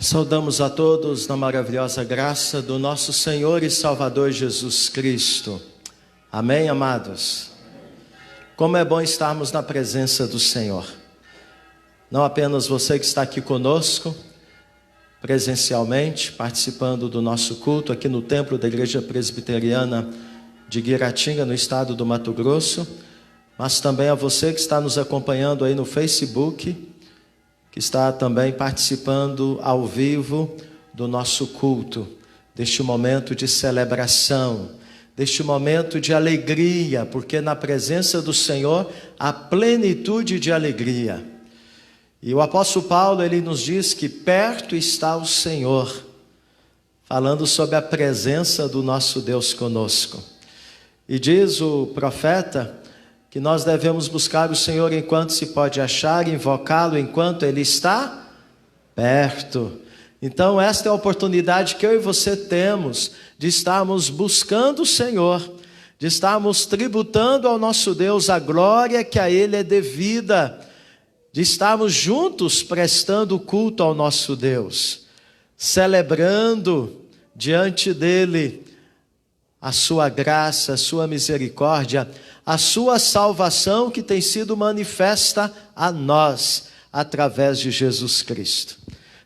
Saudamos a todos na maravilhosa graça do nosso Senhor e Salvador Jesus Cristo. Amém, amados? Como é bom estarmos na presença do Senhor. Não apenas você que está aqui conosco, presencialmente, participando do nosso culto aqui no templo da Igreja Presbiteriana de Guiratinga, no estado do Mato Grosso, mas também a você que está nos acompanhando aí no Facebook, que está também participando ao vivo do nosso culto, deste momento de celebração, deste momento de alegria, porque na presença do Senhor há plenitude de alegria. E o apóstolo Paulo, ele nos diz que perto está o Senhor, falando sobre a presença do nosso Deus conosco. E diz o profeta que nós devemos buscar o Senhor enquanto se pode achar, invocá-lo enquanto Ele está perto. Então esta é a oportunidade que eu e você temos de estarmos buscando o Senhor, de estarmos tributando ao nosso Deus a glória que a Ele é devida, de estarmos juntos prestando culto ao nosso Deus, celebrando diante dEle a sua graça, a sua misericórdia, a sua salvação que tem sido manifesta a nós, através de Jesus Cristo.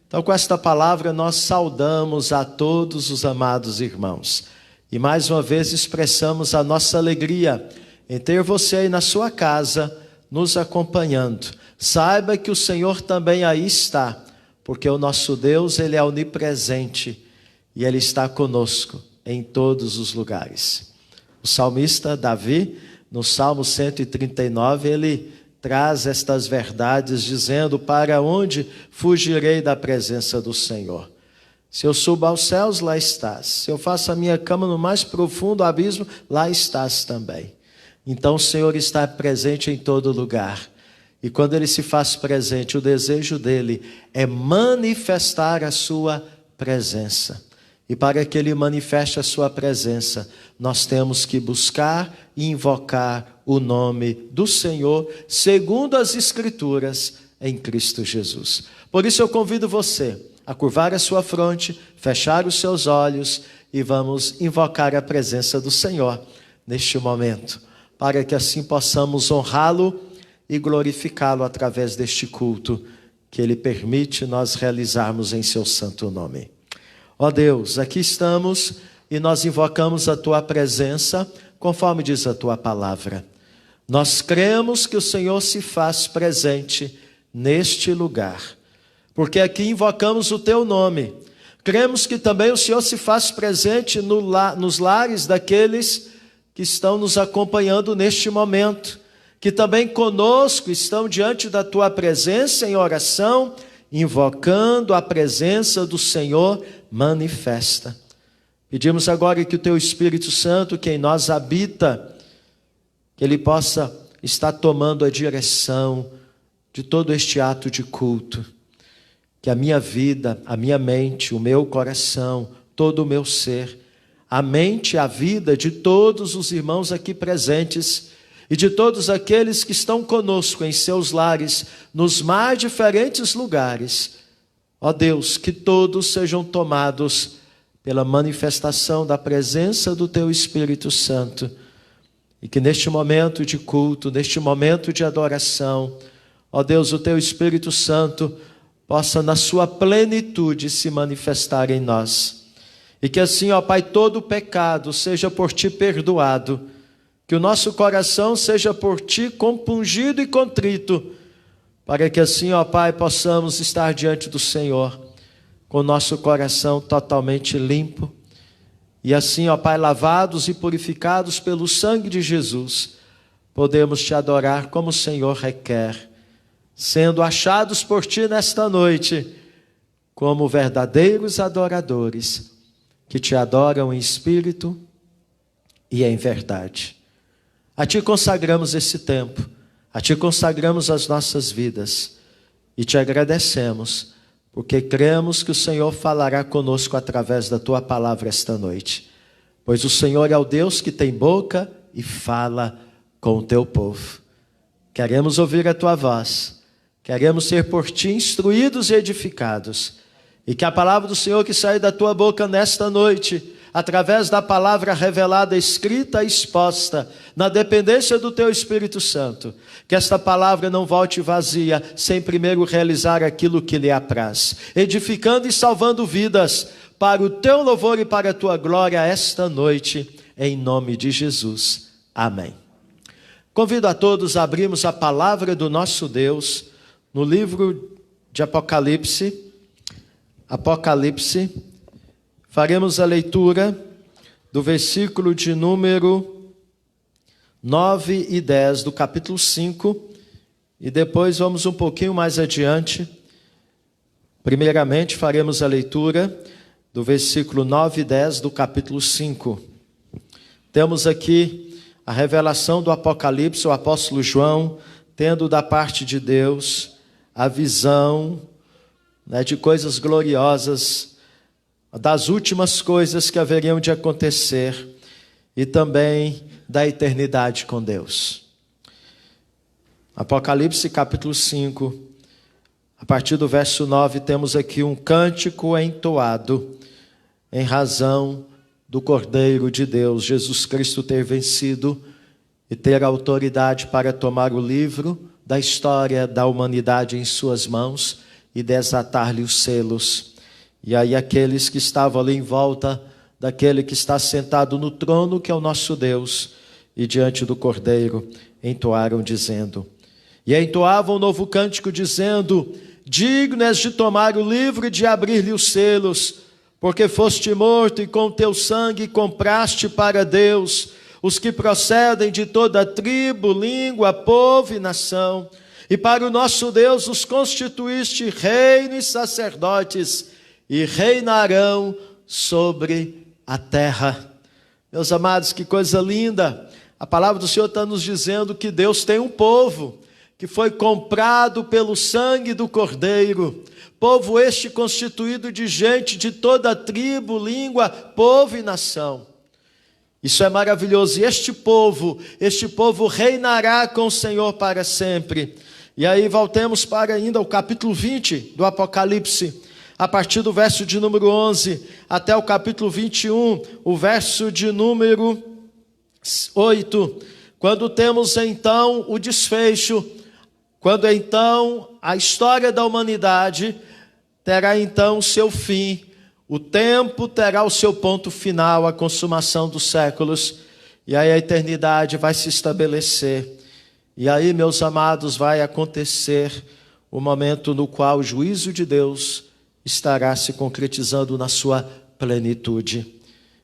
Então, com esta palavra, nós saudamos a todos os amados irmãos. E mais uma vez expressamos a nossa alegria em ter você aí na sua casa, nos acompanhando. Saiba que o Senhor também aí está, porque o nosso Deus, Ele é onipresente e Ele está conosco em todos os lugares. O salmista Davi, no Salmo 139, ele traz estas verdades, dizendo: para onde fugirei da presença do Senhor? Se eu subo aos céus, lá estás. Se eu faço a minha cama no mais profundo abismo, lá estás também. Então o Senhor está presente em todo lugar. E quando Ele se faz presente, o desejo dEle é manifestar a sua presença. E para que Ele manifeste a sua presença, nós temos que buscar e invocar o nome do Senhor, segundo as Escrituras, em Cristo Jesus. Por isso eu convido você a curvar a sua fronte, fechar os seus olhos e vamos invocar a presença do Senhor neste momento, para que assim possamos honrá-lo e glorificá-lo através deste culto que Ele permite nós realizarmos em seu santo nome. Ó Deus, aqui estamos e nós invocamos a Tua presença, conforme diz a Tua palavra. Nós cremos que o Senhor se faz presente neste lugar, porque aqui invocamos o Teu nome. Cremos que também o Senhor se faz presente nos lares daqueles que estão nos acompanhando neste momento, que também conosco estão diante da Tua presença em oração, invocando a presença do Senhor manifesta. Pedimos agora que o Teu Espírito Santo, que em nós habita, que Ele possa estar tomando a direção de todo este ato de culto, que a minha vida, a minha mente, o meu coração, todo o meu ser, a mente e a vida de todos os irmãos aqui presentes e de todos aqueles que estão conosco em seus lares, nos mais diferentes lugares, ó Deus, que todos sejam tomados pela manifestação da presença do Teu Espírito Santo, e que neste momento de culto, neste momento de adoração, ó Deus, o Teu Espírito Santo possa na sua plenitude se manifestar em nós, e que assim, ó Pai, todo pecado seja por Ti perdoado, que o nosso coração seja por Ti compungido e contrito, para que assim, ó Pai, possamos estar diante do Senhor, com o nosso coração totalmente limpo, e assim, ó Pai, lavados e purificados pelo sangue de Jesus, podemos Te adorar como o Senhor requer, sendo achados por Ti nesta noite, como verdadeiros adoradores, que Te adoram em espírito e em verdade. A Ti consagramos esse tempo, a Ti consagramos as nossas vidas e Te agradecemos, porque cremos que o Senhor falará conosco através da Tua palavra esta noite, pois o Senhor é o Deus que tem boca e fala com o Teu povo. Queremos ouvir a Tua voz, queremos ser por Ti instruídos e edificados, E que a palavra do Senhor que sai da tua boca nesta noite, através da palavra revelada, escrita e exposta, na dependência do teu Espírito Santo, que esta palavra não volte vazia, sem primeiro realizar aquilo que lhe apraz, edificando e salvando vidas, para o teu louvor e para a tua glória, esta noite, em nome de Jesus. Amém. Convido a todos a abrirmos a palavra do nosso Deus, no livro de Apocalipse. Faremos a leitura do versículo de número 9 e 10 do capítulo 5, e depois vamos um pouquinho mais adiante. Primeiramente faremos a leitura do versículo 9 e 10 do capítulo 5. Temos aqui a revelação do Apocalipse, o apóstolo João, tendo da parte de Deus a visão, de coisas gloriosas, das últimas coisas que haveriam de acontecer e também da eternidade com Deus. Apocalipse capítulo 5, a partir do verso 9, temos aqui um cântico entoado em razão do Cordeiro de Deus, Jesus Cristo, ter vencido e ter autoridade para tomar o livro da história da humanidade em suas mãos e desatar-lhe os selos. E aí aqueles que estavam ali em volta daquele que está sentado no trono, que é o nosso Deus, e diante do Cordeiro, entoaram dizendo, e entoavam um novo cântico dizendo, digno és de tomar o livro e de abrir-lhe os selos, porque foste morto e com teu sangue compraste para Deus os que procedem de toda tribo, língua, povo e nação, e para o nosso Deus os constituíste reino e sacerdotes, e reinarão sobre a terra. Meus amados, que coisa linda! A palavra do Senhor está nos dizendo que Deus tem um povo que foi comprado pelo sangue do Cordeiro, povo este constituído de gente de toda tribo, língua, povo e nação. Isso é maravilhoso, e este povo reinará com o Senhor para sempre. E aí voltemos para ainda o capítulo 20 do Apocalipse, a partir do verso de número 11, até o capítulo 21, o verso de número 8, quando temos então o desfecho, quando então a história da humanidade terá então seu fim, o tempo terá o seu ponto final, a consumação dos séculos, e aí a eternidade vai se estabelecer. E aí, meus amados, vai acontecer o momento no qual o juízo de Deus estará se concretizando na sua plenitude.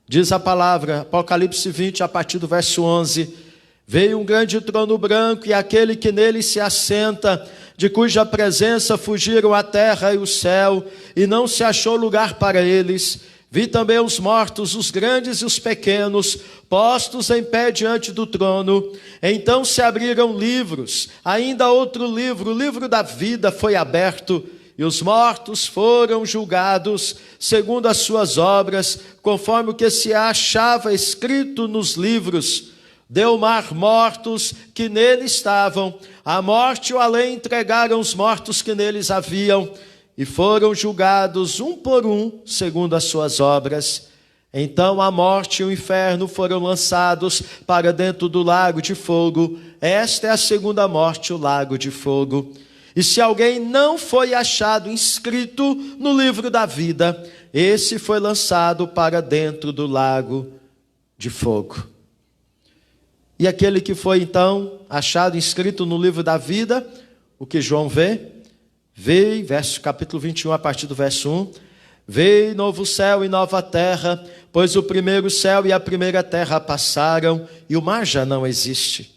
Diz a palavra, Apocalipse 20, a partir do verso 11, veio um grande trono branco e aquele que nele se assenta, de cuja presença fugiram a terra e o céu, e não se achou lugar para eles. Vi também os mortos, os grandes e os pequenos, postos em pé diante do trono. Então se abriram livros, ainda outro livro, o livro da vida foi aberto, e os mortos foram julgados segundo as suas obras, conforme o que se achava escrito nos livros. Deu mar mortos que nele estavam, a morte e o além entregaram os mortos que neles haviam, e foram julgados um por um, segundo as suas obras. Então a morte e o inferno foram lançados para dentro do lago de fogo. Esta é a segunda morte, o lago de fogo. E se alguém não foi achado inscrito no livro da vida, esse foi lançado para dentro do lago de fogo. E aquele que foi então achado inscrito no livro da vida, o que João vê, capítulo 21, a partir do verso 1, veio novo céu e nova terra, pois o primeiro céu e a primeira terra passaram, e o mar já não existe.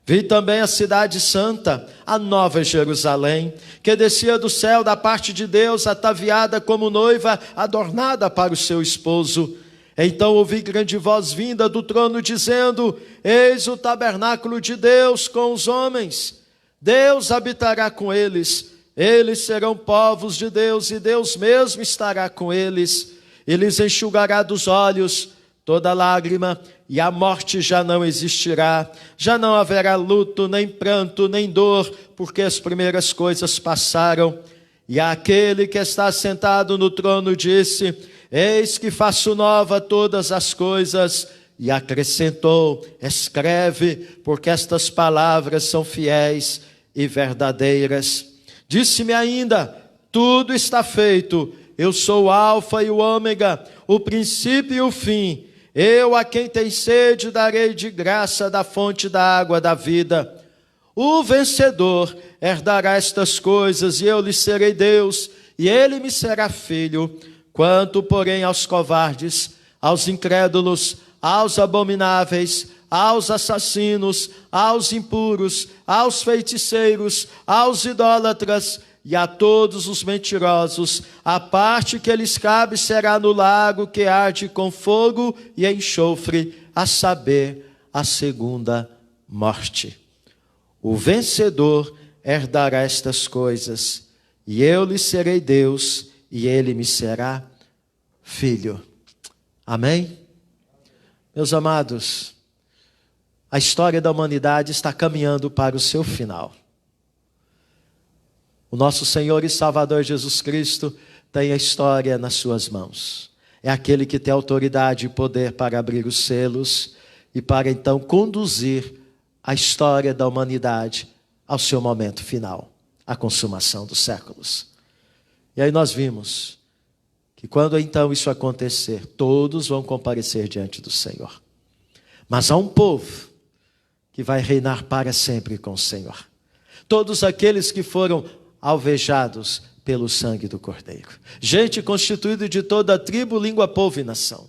Vi também a cidade santa, a nova Jerusalém, que descia do céu da parte de Deus, ataviada como noiva, adornada para o seu esposo. Então ouvi grande voz vinda do trono, dizendo, eis o tabernáculo de Deus com os homens. Deus habitará com eles, eles serão povos de Deus, e Deus mesmo estará com eles. E lhes enxugará dos olhos toda lágrima, e a morte já não existirá, já não haverá luto, nem pranto, nem dor, porque as primeiras coisas passaram. E aquele que está sentado no trono disse: eis que faço nova todas as coisas. E acrescentou: escreve, porque estas palavras são fiéis e verdadeiras. Disse-me ainda: tudo está feito. Eu sou o Alfa e o Ômega, o princípio e o fim. Eu, a quem tem sede, darei de graça da fonte da água da vida. O vencedor herdará estas coisas, e eu lhe serei Deus, e ele me será filho. Quanto, porém, aos covardes, aos incrédulos, aos abomináveis, aos assassinos, aos impuros, aos feiticeiros, aos idólatras e a todos os mentirosos, a parte que lhes cabe será no lago que arde com fogo e enxofre, a saber, a segunda morte. O vencedor herdará estas coisas, e eu lhe serei Deus, e ele me será filho. Amém? Meus amados, a história da humanidade está caminhando para o seu final. O nosso Senhor e Salvador Jesus Cristo tem a história nas suas mãos. É aquele que tem autoridade e poder para abrir os selos e para então conduzir a história da humanidade ao seu momento final, a consumação dos séculos. E aí nós vimos que quando então isso acontecer, todos vão comparecer diante do Senhor. Mas há um povo que vai reinar para sempre com o Senhor. Todos aqueles que foram alvejados pelo sangue do Cordeiro. Gente constituída de toda a tribo, língua, povo e nação.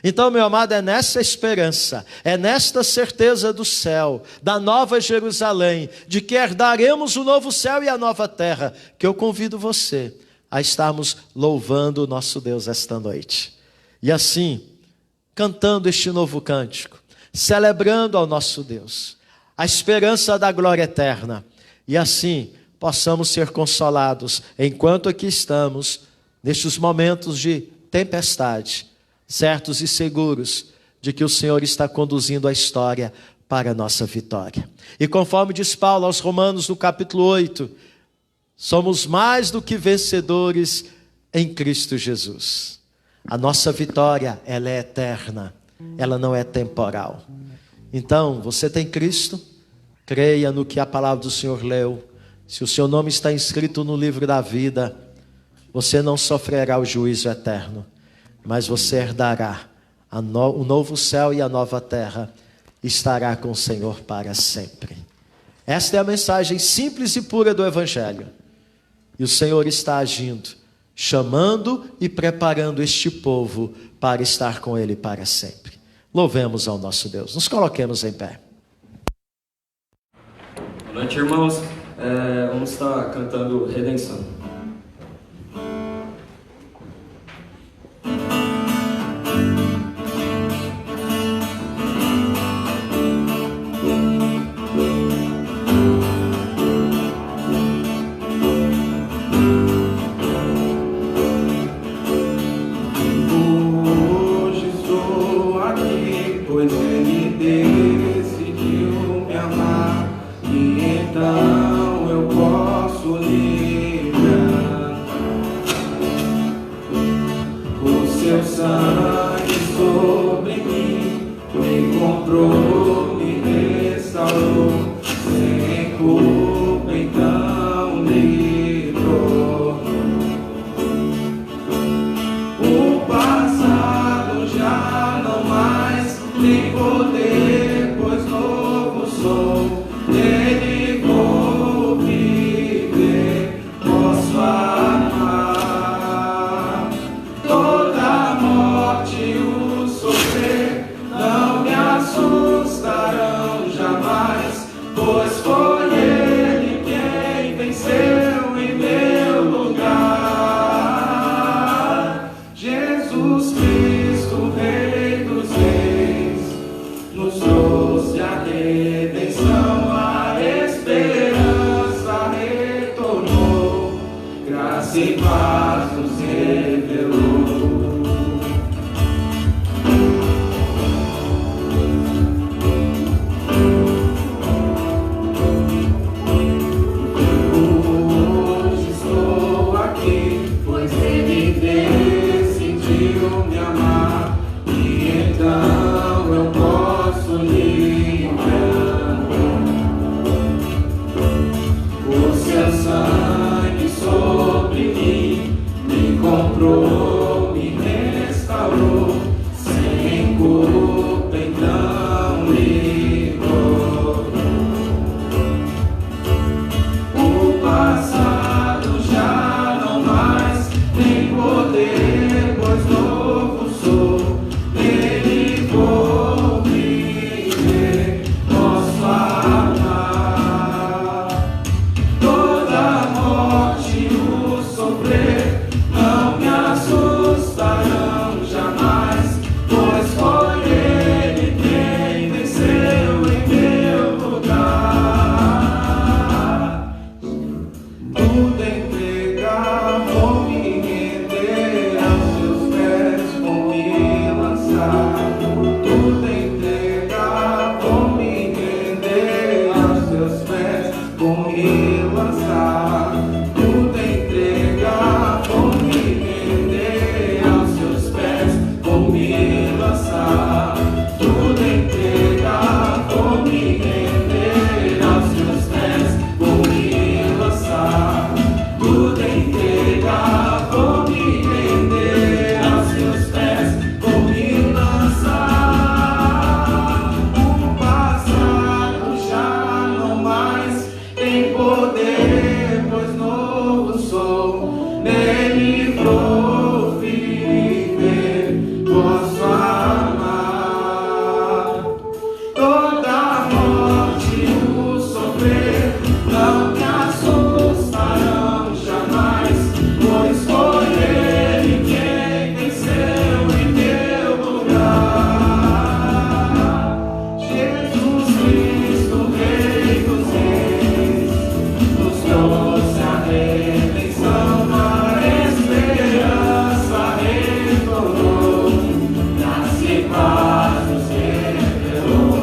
Então, meu amado, é nessa esperança, é nesta certeza do céu, da nova Jerusalém, de que herdaremos o novo céu e a nova terra, que eu convido você a estarmos louvando o nosso Deus esta noite. E assim, cantando este novo cântico, celebrando ao nosso Deus, a esperança da glória eterna. E assim, possamos ser consolados enquanto aqui estamos, nestes momentos de tempestade, certos e seguros de que o Senhor está conduzindo a história para a nossa vitória. E conforme diz Paulo aos Romanos no capítulo 8, somos mais do que vencedores em Cristo Jesus. A nossa vitória, ela é eterna, ela não é temporal. Então, você tem Cristo, creia no que a palavra do Senhor leu. Se o seu nome está inscrito no livro da vida, você não sofrerá o juízo eterno, mas você herdará o novo céu e a nova terra, estará com o Senhor para sempre. Esta é a mensagem simples e pura do Evangelho. E o Senhor está agindo, chamando e preparando este povo para estar com Ele para sempre. Louvemos ao nosso Deus. Nos coloquemos em pé. Boa noite, irmãos. Vamos estar cantando Redenção. Hoje estou aqui, pois Ele decidiu me amar, e então eu posso lhe cantar. O seu sangue sobre mim me comprou, me restaurou, sem culpa então livrou. O passado já não mais tem poder, pois novo sou. Nele vou viver, posso amar. Toda morte e o sofrer não me assustarão jamais, pois foi Ele quem venceu em meu lugar. Jesus Cristo, Rei dos Reis, nos trouxe a redenção, a esperança retornou, graça e paz nos revelou. Hoje estou livrou. O passado já não mais tem poder, pois novo sou. Nele vou viver, posso amar. Toda morte, o sofrer, não me assustarão jamais, pois foi Ele quem venceu em meu lugar. Tudo entregar, vou me render aos seus pés, vou me lançar. Tudo entregar, vou me render aos seus pés, vou me lançar. Tudo entregar, vou me render aos seus pés, vou me lançar. Tudo entregar, vou me render aos seus pés, vou me lançar. Tudo entregar, vou me render aos seus pés, vou me lançar. O passado já não mais tem poder, pois novo sou. Nele vou viver, posso amar. Toda morte, o sofrer, não me assustarão jamais, pois foi Ele quem venceu em meu lugar. Jesus Cristo, Rei dos Reis, nos trouxe a redenção, a esperança retornou, graça e paz nos revelou.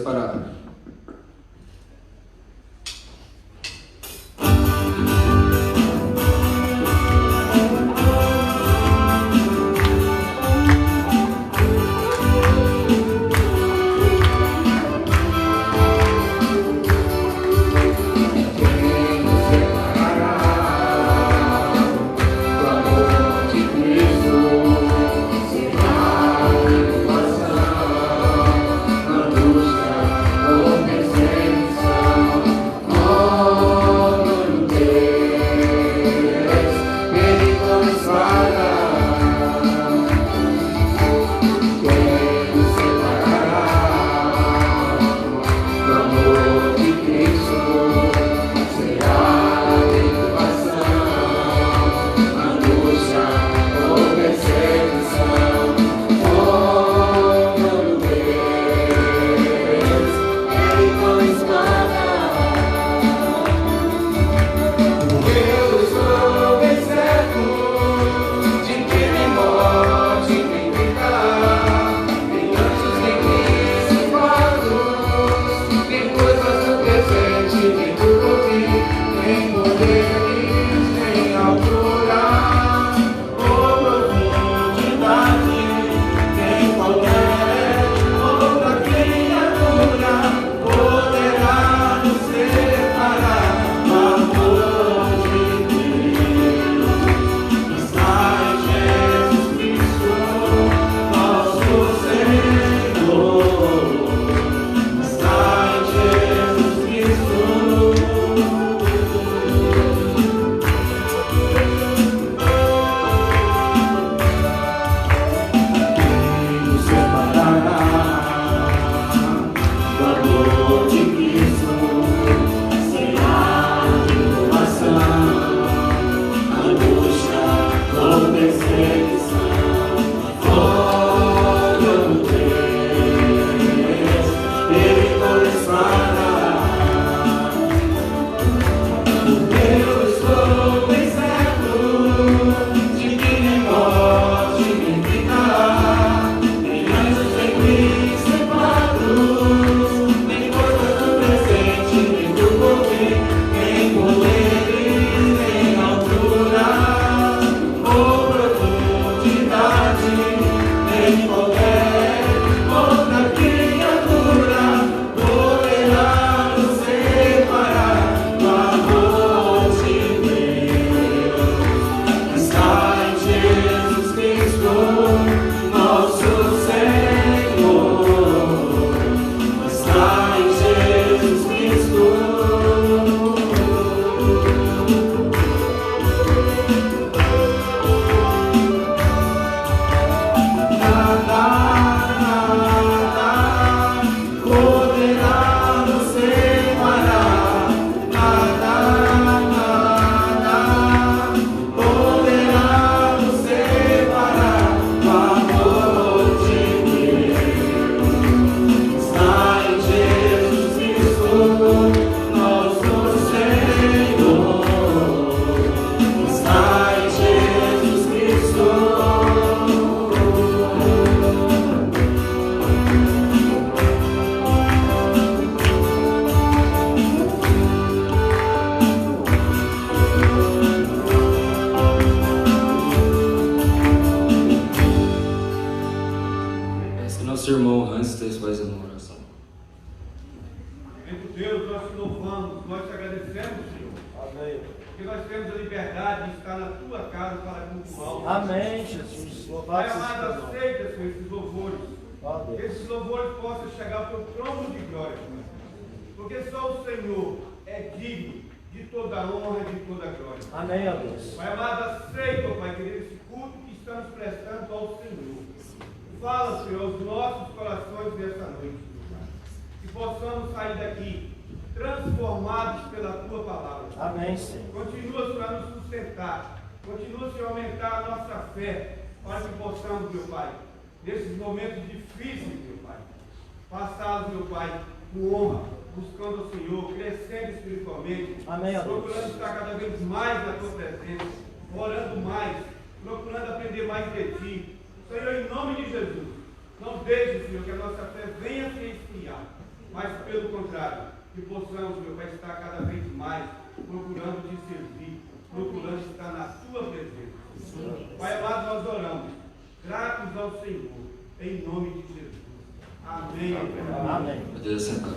separar. Nosso irmão Hans faz uma oração. Meu Deus, nós te louvamos, nós te agradecemos, Senhor. Amém. Porque nós temos a liberdade de estar na tua casa para cultuar. Amém, Jesus. Pai Louvado amado, seja o Senhor. aceita, Senhor, esses louvores. Que esses louvores possam chegar ao teu trono de glória. Porque só o Senhor é digno de toda a honra e de toda a glória. Amém, ó Deus. Pai amado, aceita, Pai querido, esse culto que estamos prestando ao Senhor. Fala, Senhor, aos nossos corações nessa noite, Pai. Que possamos sair daqui transformados pela Tua palavra. Amém, Senhor. Continua, Senhor, a nos sustentar. Continua, Senhor, a aumentar a nossa fé para que possamos, meu Pai, nesses momentos difíceis, meu Pai, passá-los, meu Pai, com honra, buscando o Senhor, crescendo espiritualmente. Amém, procurando estar cada vez mais na Tua presença, orando mais, procurando aprender mais de Ti. Senhor, em nome de Jesus, não deixe, Senhor, que a nossa fé venha se esfriar. mas pelo contrário, que possamos, meu Pai, estar cada vez mais procurando te servir, procurando estar na tua presença. Pai amado, nós oramos, gratos ao Senhor, em nome de Jesus. Amém. Amém. Deus sentar.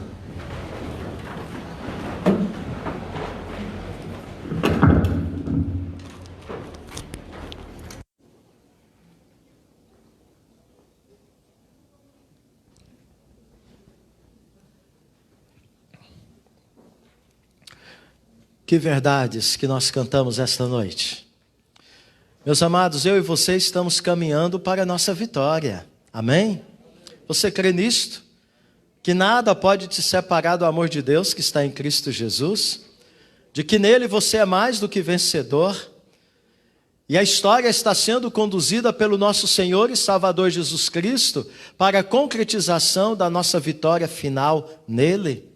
Que verdades que nós cantamos esta noite. Meus amados, eu e você estamos caminhando para a nossa vitória. Amém? Você crê nisto? Que nada pode te separar do amor de Deus que está em Cristo Jesus? De que nele você é mais do que vencedor? E a história está sendo conduzida pelo nosso Senhor e Salvador Jesus Cristo para a concretização da nossa vitória final nele?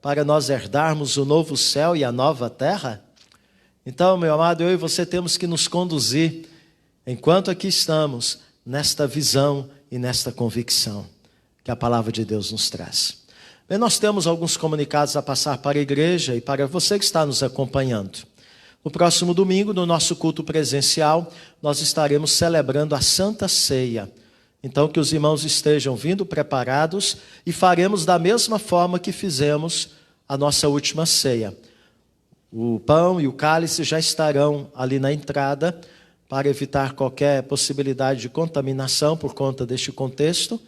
Para nós herdarmos o novo céu e a nova terra? Então, meu amado, eu e você temos que nos conduzir, enquanto aqui estamos, nesta visão e nesta convicção que a palavra de Deus nos traz. Bem, nós temos alguns comunicados a passar para a igreja e para você que está nos acompanhando. No próximo domingo, no nosso culto presencial, nós estaremos celebrando a Santa Ceia. Então, que os irmãos estejam vindo preparados e faremos da mesma forma que fizemos a nossa última ceia. O pão e o cálice já estarão ali na entrada para evitar qualquer possibilidade de contaminação por conta deste contexto.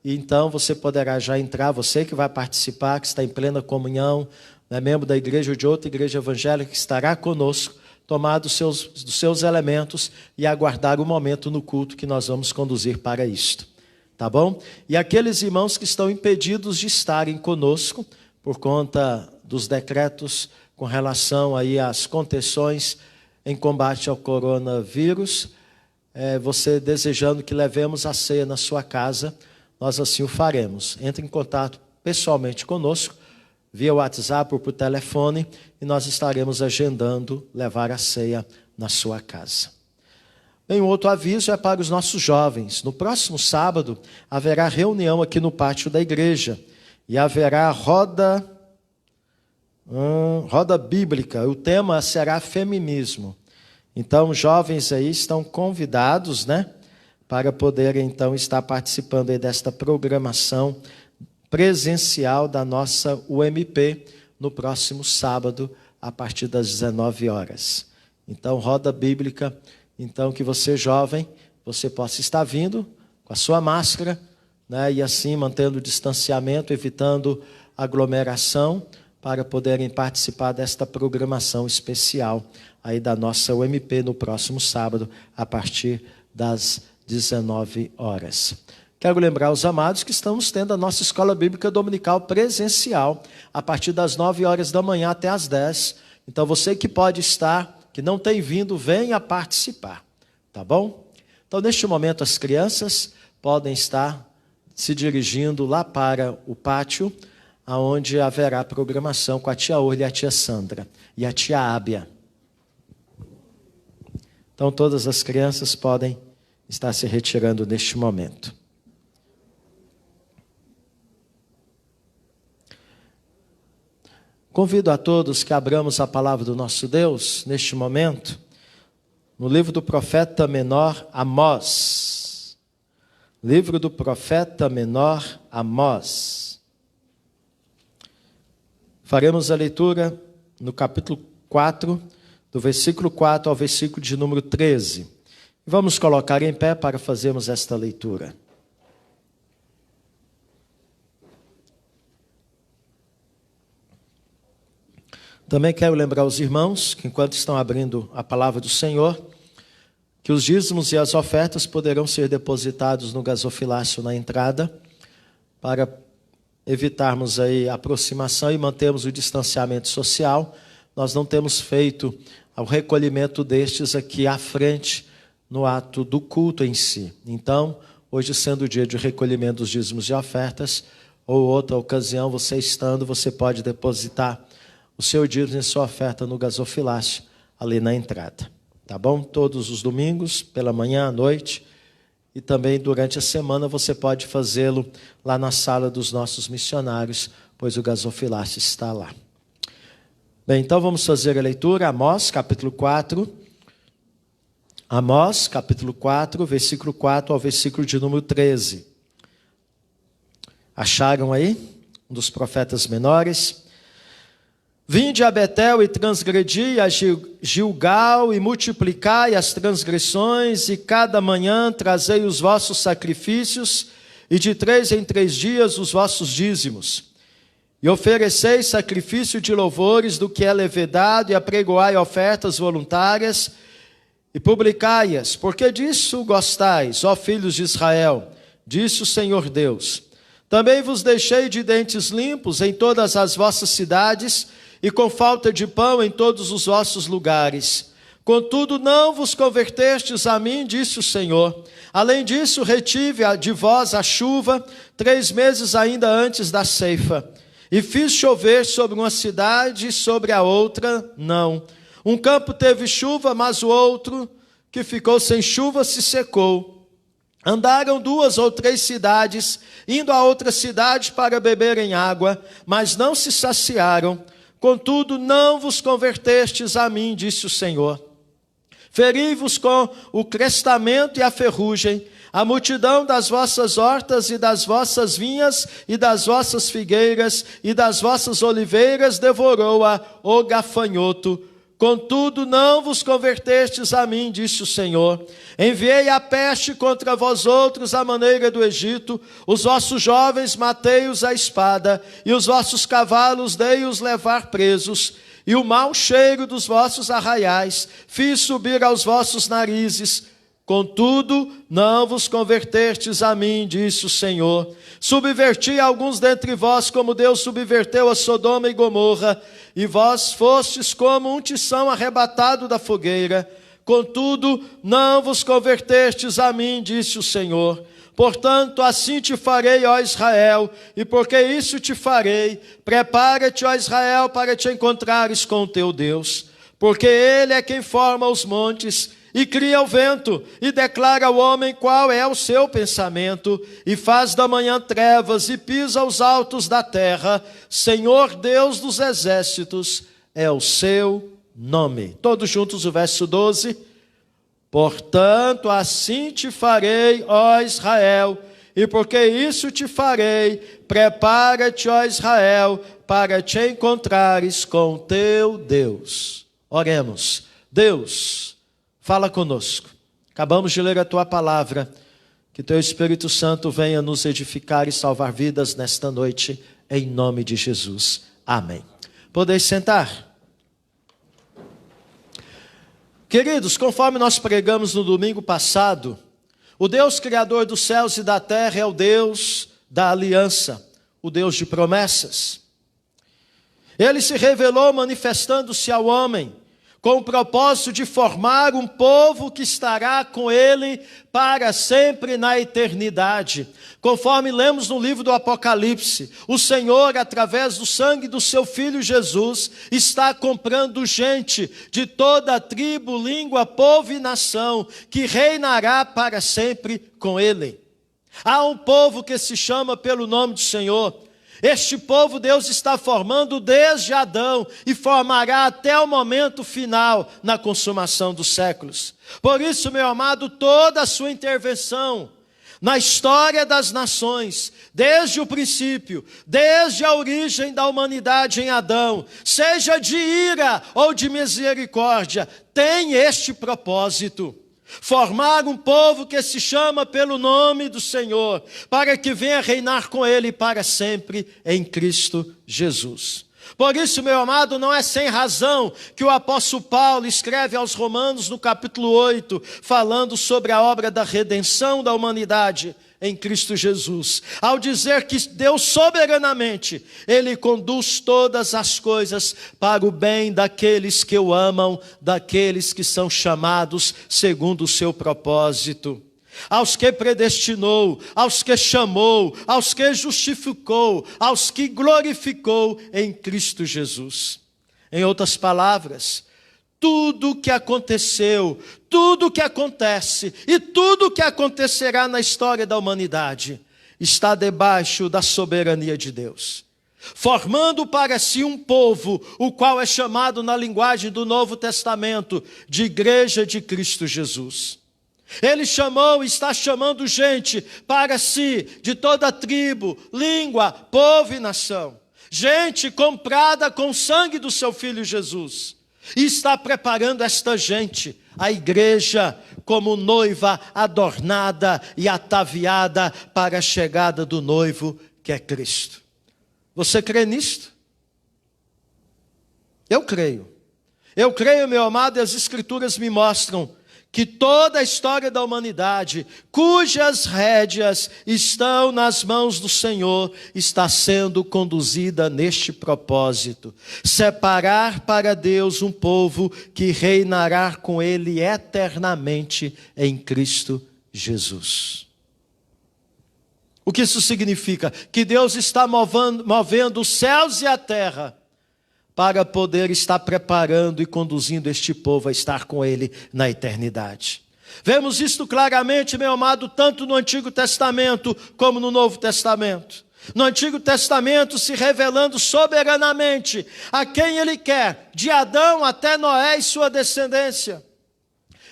E então você poderá já entrar, você que vai participar, que está em plena comunhão, é membro da igreja ou de outra igreja evangélica, que estará conosco, tomar dos seus elementos e aguardar o momento no culto que nós vamos conduzir para isto. Tá bom? E aqueles irmãos que estão impedidos de estarem conosco, por conta dos decretos com relação aí às contenções em combate ao coronavírus, você desejando que levemos a ceia na sua casa, nós assim o faremos. Entre em contato pessoalmente conosco, via WhatsApp ou por telefone, e nós estaremos agendando levar a ceia na sua casa. Bem, um outro aviso é para os nossos jovens. No próximo sábado, haverá reunião aqui no pátio da igreja, e haverá roda bíblica. O tema será feminismo. Então, jovens aí estão convidados, para poderem, então, estar participando aí desta programação presencial da nossa UMP no próximo sábado, a partir das 19 horas. Então, roda bíblica, então que você, jovem, você possa estar vindo com a sua máscara, e assim mantendo o distanciamento, evitando aglomeração, para poderem participar desta programação especial aí da nossa UMP no próximo sábado, a partir das 19 horas. Quero lembrar os amados que estamos tendo a nossa escola bíblica dominical presencial, a partir das 9 horas da manhã até as 10. Então você que pode estar, que não tem vindo, venha participar, tá bom? Então neste momento as crianças podem estar se dirigindo lá para o pátio, aonde haverá programação com a tia Orla e a tia Sandra e a tia Ábia. Então todas as crianças podem estar se retirando neste momento. Convido a todos que abramos a palavra do nosso Deus neste momento, no livro do profeta menor Amós. Livro do profeta menor Amós. Faremos a leitura no capítulo 4, do versículo 4 ao versículo de número 13. Vamos colocar em pé para fazermos esta leitura. Também quero lembrar os irmãos que, enquanto estão abrindo a palavra do Senhor, que os dízimos e as ofertas poderão ser depositados no gasofilácio na entrada, para evitarmos aí a aproximação e mantermos o distanciamento social. Nós não temos feito o recolhimento destes aqui à frente, no ato do culto em si. Então, hoje sendo o dia de recolhimento dos dízimos e ofertas, ou outra ocasião, você estando, você pode depositar o seu dízimo e sua oferta no gasofilácio, ali na entrada. Tá bom? Todos os domingos, pela manhã, à noite, e também durante a semana você pode fazê-lo lá na sala dos nossos missionários, pois o gasofilácio está lá. Bem, então vamos fazer a leitura, Amós, capítulo 4. Amós, capítulo 4, versículo 4 ao versículo de número 13. Acharam aí? Um dos profetas menores. Vinde a Betel e transgredi a Gilgal e multiplicai as transgressões, e cada manhã trazei os vossos sacrifícios, e de 3 em 3 dias os vossos dízimos. E ofereceis sacrifício de louvores do que é levedado, e apregoai ofertas voluntárias, e publicai-as, porque disso gostais, ó filhos de Israel, disse o Senhor Deus. Também vos deixei de dentes limpos em todas as vossas cidades, e com falta de pão em todos os vossos lugares. Contudo, não vos convertestes a mim, disse o Senhor. Além disso, retive de vós a chuva 3 meses ainda antes da ceifa. E fiz chover sobre uma cidade e sobre a outra, não. Um campo teve chuva, mas o outro, que ficou sem chuva, se secou. Andaram 2 ou 3 cidades, indo a outra cidade para beberem água, mas não se saciaram. Contudo, não vos convertestes a mim, disse o Senhor. Feri-vos com o crestamento e a ferrugem, a multidão das vossas hortas e das vossas vinhas e das vossas figueiras e das vossas oliveiras devorou-a o gafanhoto. Contudo, não vos convertestes a mim, disse o Senhor. Enviei a peste contra vós outros à maneira do Egito. Os vossos jovens matei-os à espada, e os vossos cavalos dei-os levar presos. E o mau cheiro dos vossos arraiais fiz subir aos vossos narizes. Contudo, não vos convertestes a mim, disse o Senhor. Subverti alguns dentre vós, como Deus subverteu a Sodoma e Gomorra, e vós fostes como um tição arrebatado da fogueira. Contudo, não vos convertestes a mim, disse o Senhor. Portanto, assim te farei, ó Israel, e porque isso te farei, prepara-te, ó Israel, para te encontrares com o teu Deus. Porque Ele é quem forma os montes, e cria o vento, e declara ao homem qual é o seu pensamento, e faz da manhã trevas, e pisa os altos da terra. Senhor Deus dos exércitos é o seu nome. Todos juntos o verso 12. Portanto, assim te farei, ó Israel, e porque isso te farei, prepara-te, ó Israel, para te encontrares com teu Deus. Oremos. Deus, fala conosco. Acabamos de ler a tua palavra. Que teu Espírito Santo venha nos edificar e salvar vidas nesta noite, em nome de Jesus. Amém. Podeis sentar. Queridos, conforme nós pregamos no domingo passado, o Deus Criador dos céus e da terra é o Deus da aliança, o Deus de promessas. Ele se revelou manifestando-se ao homem, com o propósito de formar um povo que estará com ele para sempre na eternidade. Conforme lemos no livro do Apocalipse, o Senhor, através do sangue do seu Filho Jesus, está comprando gente de toda tribo, língua, povo e nação, que reinará para sempre com ele. Há um povo que se chama pelo nome do Senhor. Este povo Deus está formando desde Adão e formará até o momento final na consumação dos séculos. Por isso, meu amado, toda a sua intervenção na história das nações, desde o princípio, desde a origem da humanidade em Adão, seja de ira ou de misericórdia, tem este propósito: formar um povo que se chama pelo nome do Senhor, para que venha reinar com ele para sempre em Cristo Jesus. Por isso, meu amado, não é sem razão que o apóstolo Paulo escreve aos Romanos no capítulo 8, falando sobre a obra da redenção da humanidade em Cristo Jesus, ao dizer que Deus soberanamente, Ele conduz todas as coisas para o bem daqueles que o amam, daqueles que são chamados segundo o seu propósito. Aos que predestinou, aos que chamou, aos que justificou, aos que glorificou em Cristo Jesus. Em outras palavras, tudo o que aconteceu, tudo o que acontece e tudo o que acontecerá na história da humanidade está debaixo da soberania de Deus, formando para si um povo, o qual é chamado na linguagem do Novo Testamento de Igreja de Cristo Jesus. Ele chamou e está chamando gente para si, de toda tribo, língua, povo e nação. Gente comprada com o sangue do seu Filho Jesus. E está preparando esta gente, a igreja, como noiva adornada e ataviada para a chegada do noivo, que é Cristo. Você crê nisto? Eu creio. Eu creio, meu amado, e as Escrituras me mostram que toda a história da humanidade, cujas rédeas estão nas mãos do Senhor, está sendo conduzida neste propósito: separar para Deus um povo que reinará com Ele eternamente em Cristo Jesus. O que isso significa? Que Deus está movendo os céus e a terra para poder estar preparando e conduzindo este povo a estar com Ele na eternidade. Vemos isto claramente, meu amado, tanto no Antigo Testamento como no Novo Testamento. No Antigo Testamento se revelando soberanamente a quem Ele quer, de Adão até Noé e sua descendência.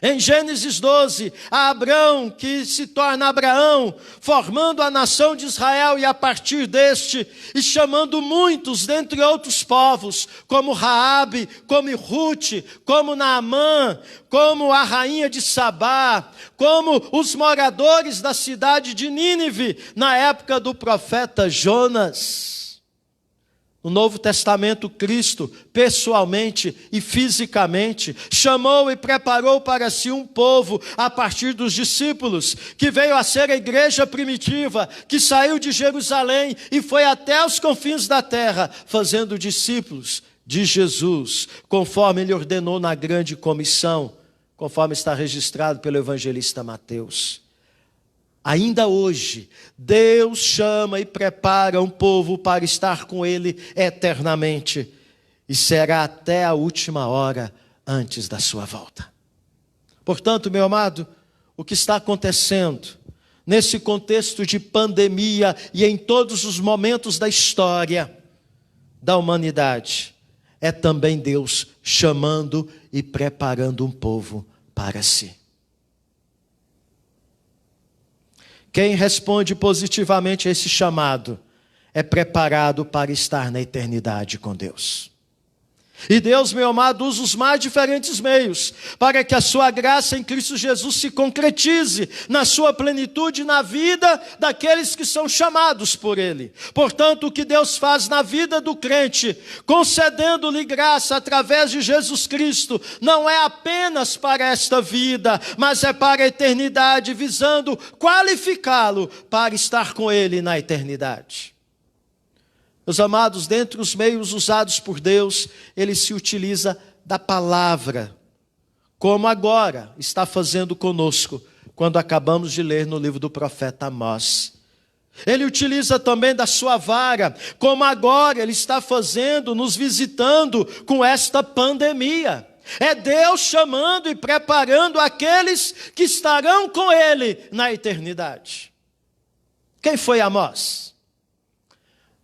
Em Gênesis 12, a Abrão, que se torna Abraão, formando a nação de Israel, e a partir deste, e chamando muitos, dentre outros povos, como Raabe, como Rute, como Naamã, como a rainha de Sabá, como os moradores da cidade de Nínive, na época do profeta Jonas. No Novo Testamento, Cristo, pessoalmente e fisicamente, chamou e preparou para si um povo a partir dos discípulos, que veio a ser a igreja primitiva, que saiu de Jerusalém e foi até os confins da terra, fazendo discípulos de Jesus, conforme Ele ordenou na grande comissão, conforme está registrado pelo evangelista Mateus. Ainda hoje, Deus chama e prepara um povo para estar com Ele eternamente, e será até a última hora antes da sua volta. Portanto, meu amado, o que está acontecendo nesse contexto de pandemia e em todos os momentos da história da humanidade, é também Deus chamando e preparando um povo para si. Quem responde positivamente a esse chamado é preparado para estar na eternidade com Deus. E Deus, meu amado, usa os mais diferentes meios para que a sua graça em Cristo Jesus se concretize na sua plenitude na vida daqueles que são chamados por Ele. Portanto, o que Deus faz na vida do crente, concedendo-lhe graça através de Jesus Cristo, não é apenas para esta vida, mas é para a eternidade, visando qualificá-lo para estar com Ele na eternidade. Meus amados, dentre os meios usados por Deus, Ele se utiliza da palavra, como agora está fazendo conosco, quando acabamos de ler no livro do profeta Amós. Ele utiliza também da sua vara, como agora Ele está fazendo, nos visitando com esta pandemia. É Deus chamando e preparando aqueles que estarão com Ele na eternidade. Quem foi Amós?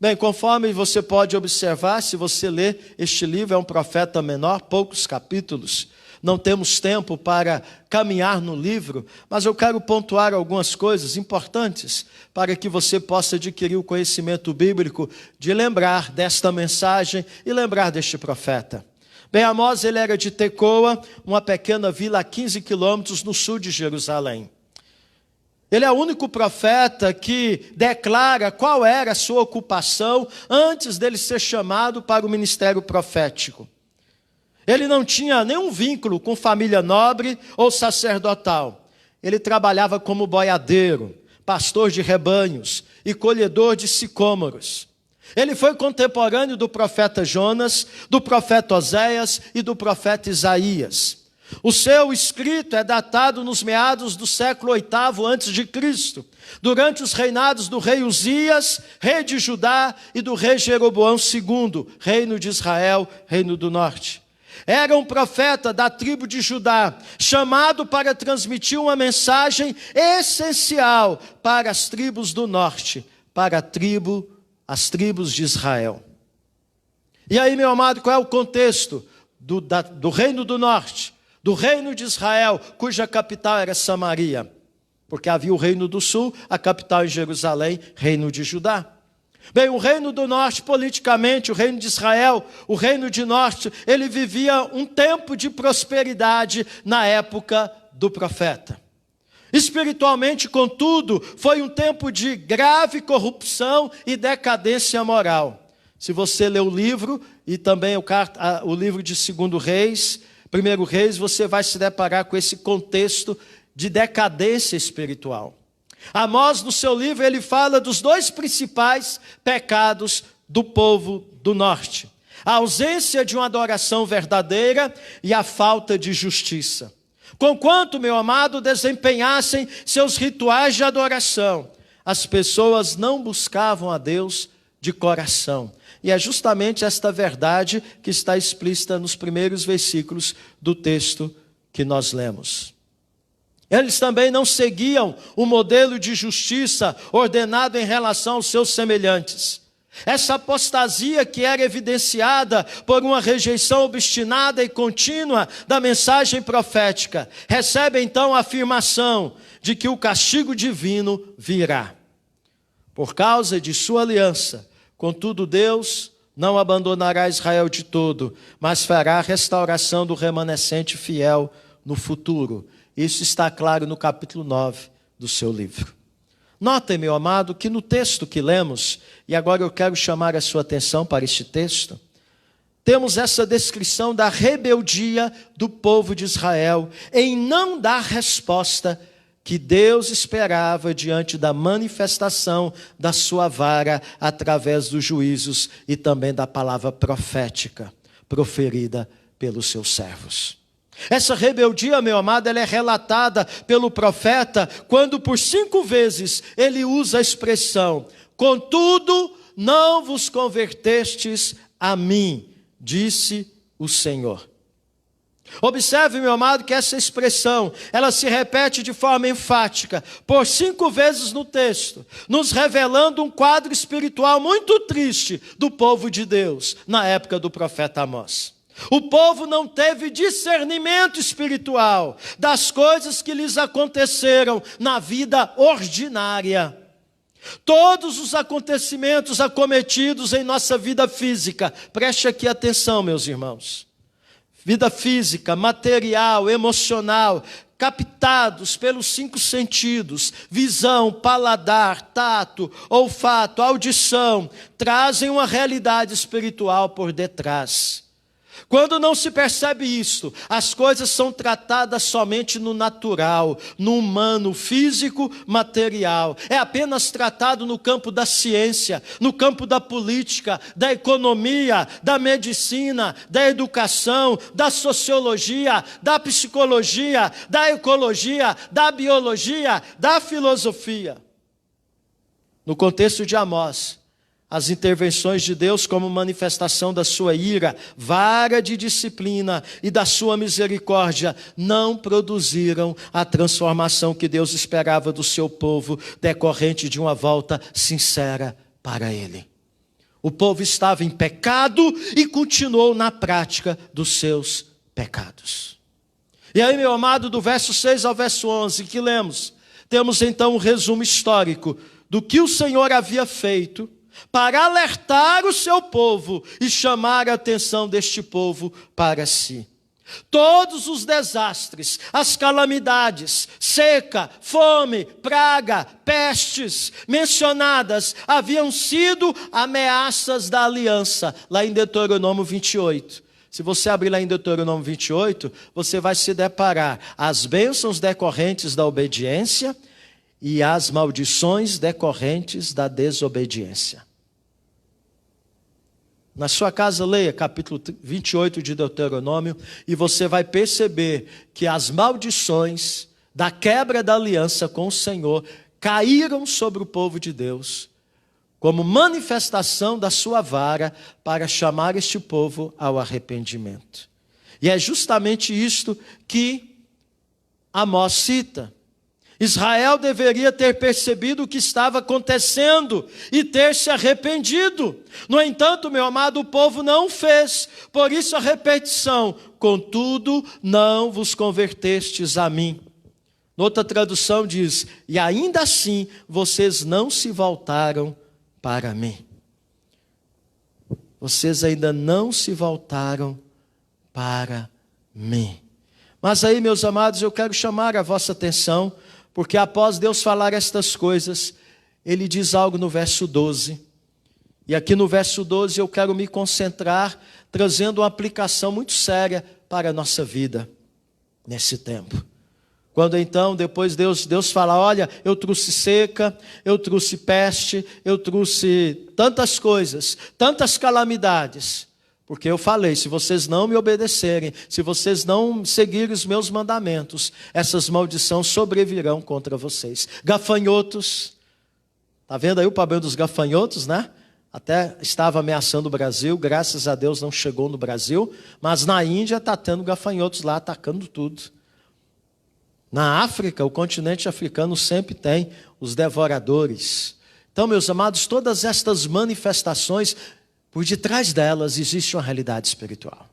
Bem, conforme você pode observar, se você ler este livro, é um profeta menor, poucos capítulos. Não temos tempo para caminhar no livro, mas eu quero pontuar algumas coisas importantes para que você possa adquirir o conhecimento bíblico de lembrar desta mensagem e lembrar deste profeta. Bem, Amós, ele era de Tecoa, uma pequena vila a 15 quilômetros no sul de Jerusalém. Ele é o único profeta que declara qual era a sua ocupação antes dele ser chamado para o ministério profético. Ele não tinha nenhum vínculo com família nobre ou sacerdotal. Ele trabalhava como boiadeiro, pastor de rebanhos e colhedor de sicômoros. Ele foi contemporâneo do profeta Jonas, do profeta Oséias e do profeta Isaías. O seu escrito é datado nos meados do século VIII a.C., durante os reinados do rei Uzias, rei de Judá, e do rei Jeroboão II, reino de Israel, reino do norte. Era um profeta da tribo de Judá, chamado para transmitir uma mensagem essencial para as tribos do norte, para as tribos de Israel. E aí, meu amado, qual é o contexto do reino do norte, do reino de Israel, cuja capital era Samaria? Porque havia o reino do sul, a capital em Jerusalém, reino de Judá. Bem, o reino do norte, politicamente, o reino de Israel, o reino de norte, ele vivia um tempo de prosperidade na época do profeta. Espiritualmente, contudo, foi um tempo de grave corrupção e decadência moral. Se você ler o livro, e também o livro de 2 Reis, 1 Reis, você vai se deparar com esse contexto de decadência espiritual. Amós, no seu livro, ele fala dos 2 principais pecados do povo do norte: a ausência de uma adoração verdadeira e a falta de justiça. Conquanto, meu amado, desempenhassem seus rituais de adoração, as pessoas não buscavam a Deus de coração. E é justamente esta verdade que está explícita nos primeiros versículos do texto que nós lemos. Eles também não seguiam o modelo de justiça ordenado em relação aos seus semelhantes. Essa apostasia que era evidenciada por uma rejeição obstinada e contínua da mensagem profética, recebe então a afirmação de que o castigo divino virá. Por causa de sua aliança, contudo, Deus não abandonará Israel de todo, mas fará a restauração do remanescente fiel no futuro. Isso está claro no capítulo 9 do seu livro. Notem, meu amado, que no texto que lemos, e agora eu quero chamar a sua atenção para este texto, temos essa descrição da rebeldia do povo de Israel em não dar resposta que Deus esperava diante da manifestação da sua vara através dos juízos e também da palavra profética proferida pelos seus servos. Essa rebeldia, meu amado, ela é relatada pelo profeta quando por 5 vezes ele usa a expressão: contudo, não vos convertestes a mim, disse o Senhor. Observe, meu amado, que essa expressão, ela se repete de forma enfática, por 5 vezes no texto, nos revelando um quadro espiritual muito triste do povo de Deus, na época do profeta Amós. O povo não teve discernimento espiritual das coisas que lhes aconteceram na vida ordinária. Todos os acontecimentos acometidos em nossa vida física, preste aqui atenção, meus irmãos. Vida física, material, emocional, captados pelos 5 sentidos, visão, paladar, tato, olfato, audição, trazem uma realidade espiritual por detrás. Quando não se percebe isto, as coisas são tratadas somente no natural, no humano, físico, material. É apenas tratado no campo da ciência, no campo da política, da economia, da medicina, da educação, da sociologia, da psicologia, da ecologia, da biologia, da filosofia. No contexto de Amós, as intervenções de Deus como manifestação da sua ira, vara de disciplina e da sua misericórdia não produziram a transformação que Deus esperava do seu povo, decorrente de uma volta sincera para Ele. O povo estava em pecado e continuou na prática dos seus pecados. E aí, meu amado, do verso 6 ao verso 11 que lemos, temos então um resumo histórico do que o Senhor havia feito para alertar o seu povo e chamar a atenção deste povo para si. Todos os desastres, as calamidades, seca, fome, praga, pestes mencionadas haviam sido ameaças da aliança, lá em Deuteronômio 28. Se você abrir lá em Deuteronômio 28, você vai se deparar as bênçãos decorrentes da obediência e as maldições decorrentes da desobediência. Na sua casa, leia capítulo 28 de Deuteronômio e você vai perceber que as maldições da quebra da aliança com o Senhor caíram sobre o povo de Deus como manifestação da sua vara para chamar este povo ao arrependimento. E é justamente isto que Amós cita. Israel deveria ter percebido o que estava acontecendo e ter se arrependido. No entanto, meu amado, o povo não fez. Por isso a repetição: contudo, não vos convertestes a mim. Noutra tradução diz: e ainda assim vocês não se voltaram para mim. Vocês ainda não se voltaram para mim. Mas aí, meus amados, eu quero chamar a vossa atenção, porque após Deus falar estas coisas, Ele diz algo no verso 12. E aqui no verso 12 eu quero me concentrar, trazendo uma aplicação muito séria para a nossa vida, nesse tempo. Quando então, depois Deus fala: olha, eu trouxe seca, eu trouxe peste, eu trouxe tantas coisas, tantas calamidades. Porque eu falei, se vocês não me obedecerem, se vocês não seguirem os meus mandamentos, essas maldições sobrevirão contra vocês. Gafanhotos, está vendo aí o problema dos gafanhotos, né? Até estava ameaçando o Brasil, graças a Deus não chegou no Brasil, mas na Índia está tendo gafanhotos lá, atacando tudo. Na África, o continente africano sempre tem os devoradores. Então, meus amados, todas estas manifestações, por detrás delas existe uma realidade espiritual.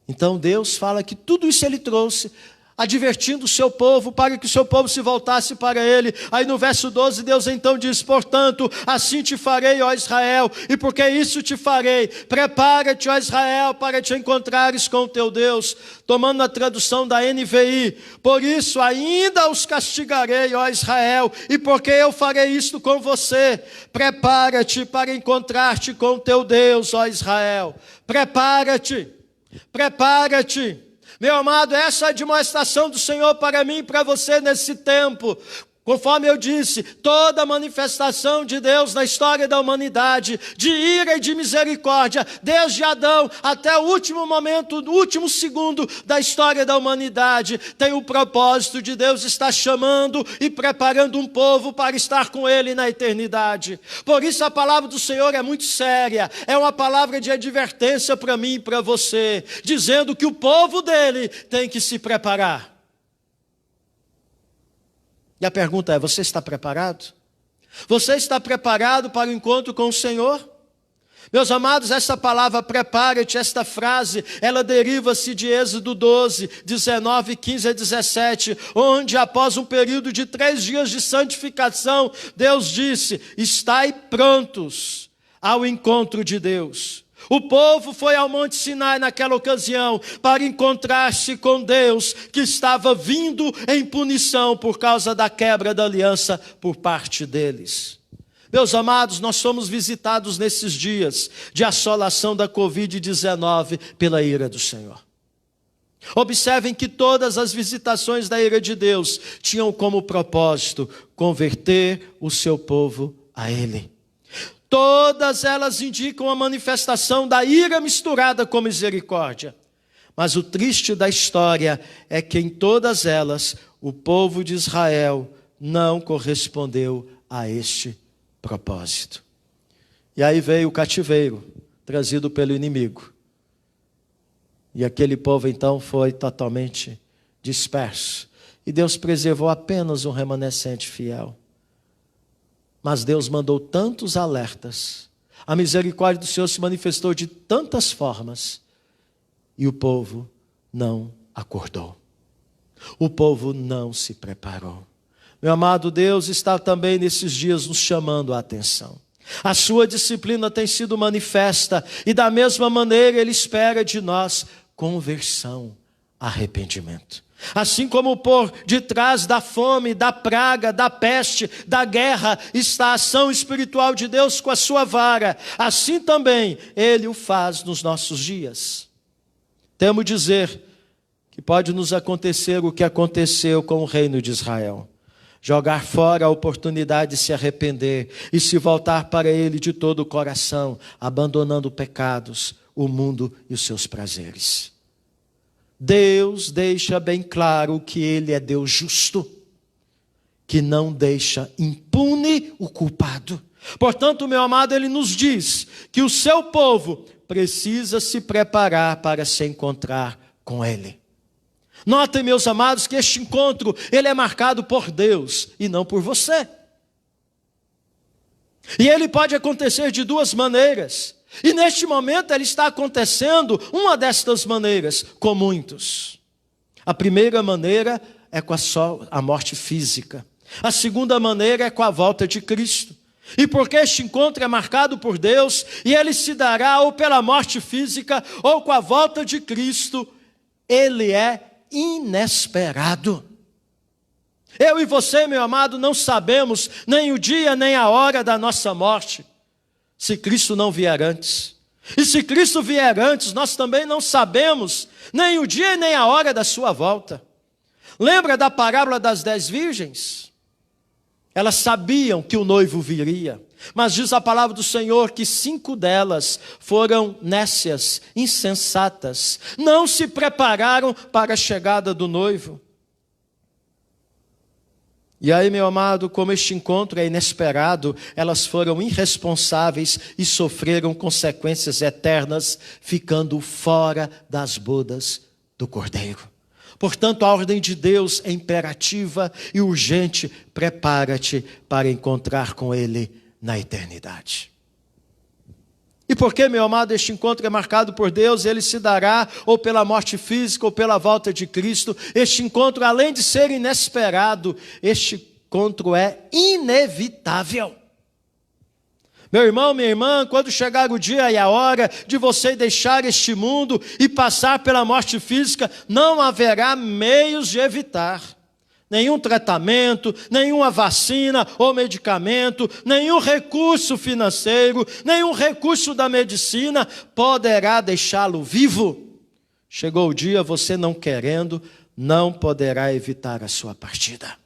Então Deus fala que tudo isso Ele trouxe, advertindo o seu povo, para que o seu povo se voltasse para Ele. Aí no verso 12, Deus então diz: portanto, assim te farei, ó Israel, e porque isso te farei, prepara-te, ó Israel, para te encontrares com o teu Deus. Tomando a tradução da NVI: por isso ainda os castigarei, ó Israel, e porque eu farei isto com você, prepara-te para encontrar-te com o teu Deus, ó Israel. Prepara-te, prepara-te. Meu amado, essa é a demonstração do Senhor para mim e para você nesse tempo. Conforme eu disse, toda manifestação de Deus na história da humanidade, de ira e de misericórdia, desde Adão até o último momento, o último segundo da história da humanidade, tem o propósito de Deus estar chamando e preparando um povo para estar com Ele na eternidade. Por isso a palavra do Senhor é muito séria, é uma palavra de advertência para mim e para você, dizendo que o povo dele tem que se preparar. E a pergunta é: você está preparado? Você está preparado para o encontro com o Senhor? Meus amados, essa palavra prepara-te, esta frase, ela deriva-se de Êxodo 12, 19, 15 a 17, onde após um período de 3 dias de santificação, Deus disse: estai prontos ao encontro de Deus. O povo foi ao Monte Sinai naquela ocasião para encontrar-se com Deus, que estava vindo em punição por causa da quebra da aliança por parte deles. Meus amados, nós somos visitados nesses dias de assolação da Covid-19 pela ira do Senhor. Observem que todas as visitações da ira de Deus tinham como propósito converter o seu povo a Ele. Todas elas indicam a manifestação da ira misturada com misericórdia. Mas o triste da história é que em todas elas o povo de Israel não correspondeu a este propósito. E aí veio o cativeiro, trazido pelo inimigo. E aquele povo então foi totalmente disperso. E Deus preservou apenas um remanescente fiel. Mas Deus mandou tantos alertas, a misericórdia do Senhor se manifestou de tantas formas, e o povo não acordou. O povo não se preparou. Meu amado, Deus está também nesses dias nos chamando a atenção. A sua disciplina tem sido manifesta, e da mesma maneira Ele espera de nós conversão, arrependimento. Assim como por detrás da fome, da praga, da peste, da guerra, está a ação espiritual de Deus com a sua vara, assim também Ele o faz nos nossos dias. Temo dizer que pode nos acontecer o que aconteceu com o reino de Israel. Jogar fora a oportunidade de se arrepender e se voltar para Ele de todo o coração, abandonando pecados, o mundo e os seus prazeres. Deus deixa bem claro que Ele é Deus justo, que não deixa impune o culpado. Portanto, meu amado, Ele nos diz que o seu povo precisa se preparar para se encontrar com Ele. Notem, meus amados, que este encontro, ele é marcado por Deus e não por você. E ele pode acontecer de duas maneiras. E neste momento ele está acontecendo uma destas maneiras, com muitos. A primeira maneira é com a morte física. A segunda maneira é com a volta de Cristo. E porque este encontro é marcado por Deus, e ele se dará ou pela morte física, ou com a volta de Cristo, ele é inesperado. Eu e você, meu amado, não sabemos nem o dia nem a hora da nossa morte, se Cristo não vier antes. E se Cristo vier antes, nós também não sabemos nem o dia nem a hora da sua volta. Lembra da parábola das 10 virgens? Elas sabiam que o noivo viria, mas diz a palavra do Senhor que 5 delas foram nécias, insensatas, não se prepararam para a chegada do noivo. E aí, meu amado, como este encontro é inesperado, elas foram irresponsáveis e sofreram consequências eternas, ficando fora das bodas do Cordeiro. Portanto, a ordem de Deus é imperativa e urgente. Prepara-te para encontrar com Ele na eternidade. E porque, meu amado, este encontro é marcado por Deus, ele se dará ou pela morte física ou pela volta de Cristo. Este encontro, além de ser inesperado, este encontro é inevitável. Meu irmão, minha irmã, quando chegar o dia e a hora de você deixar este mundo e passar pela morte física, não haverá meios de evitar. Nenhum tratamento, nenhuma vacina ou medicamento, nenhum recurso financeiro, nenhum recurso da medicina poderá deixá-lo vivo. Chegou o dia, você não querendo, não poderá evitar a sua partida.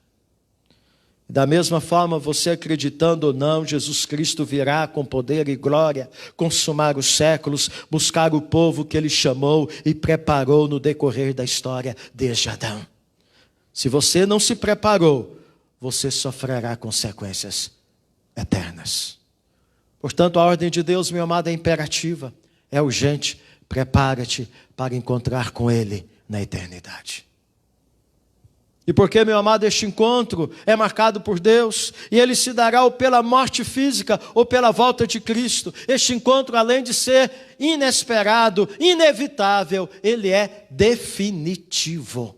Da mesma forma, você acreditando ou não, Jesus Cristo virá com poder e glória, consumar os séculos, buscar o povo que Ele chamou e preparou no decorrer da história desde Adão. Se você não se preparou, você sofrerá consequências eternas. Portanto, a ordem de Deus, meu amado, é imperativa, é urgente. Prepara-te para encontrar com Ele na eternidade. E porque, meu amado, este encontro é marcado por Deus, e ele se dará ou pela morte física ou pela volta de Cristo. Este encontro, além de ser inesperado, inevitável, ele é definitivo.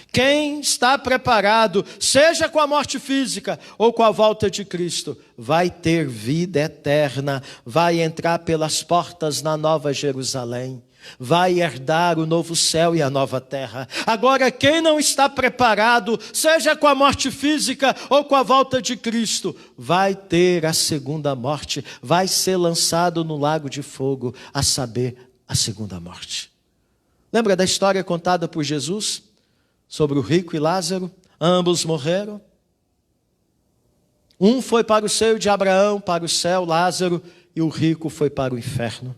Quem está preparado, seja com a morte física ou com a volta de Cristo, vai ter vida eterna, vai entrar pelas portas na Nova Jerusalém, vai herdar o novo céu e a nova terra. Agora, quem não está preparado, seja com a morte física ou com a volta de Cristo, vai ter a segunda morte, vai ser lançado no lago de fogo, a saber, a segunda morte. Lembra da história contada por Jesus sobre o rico e Lázaro? Ambos morreram. Um foi para o seio de Abraão, para o céu, Lázaro, e o rico foi para o inferno.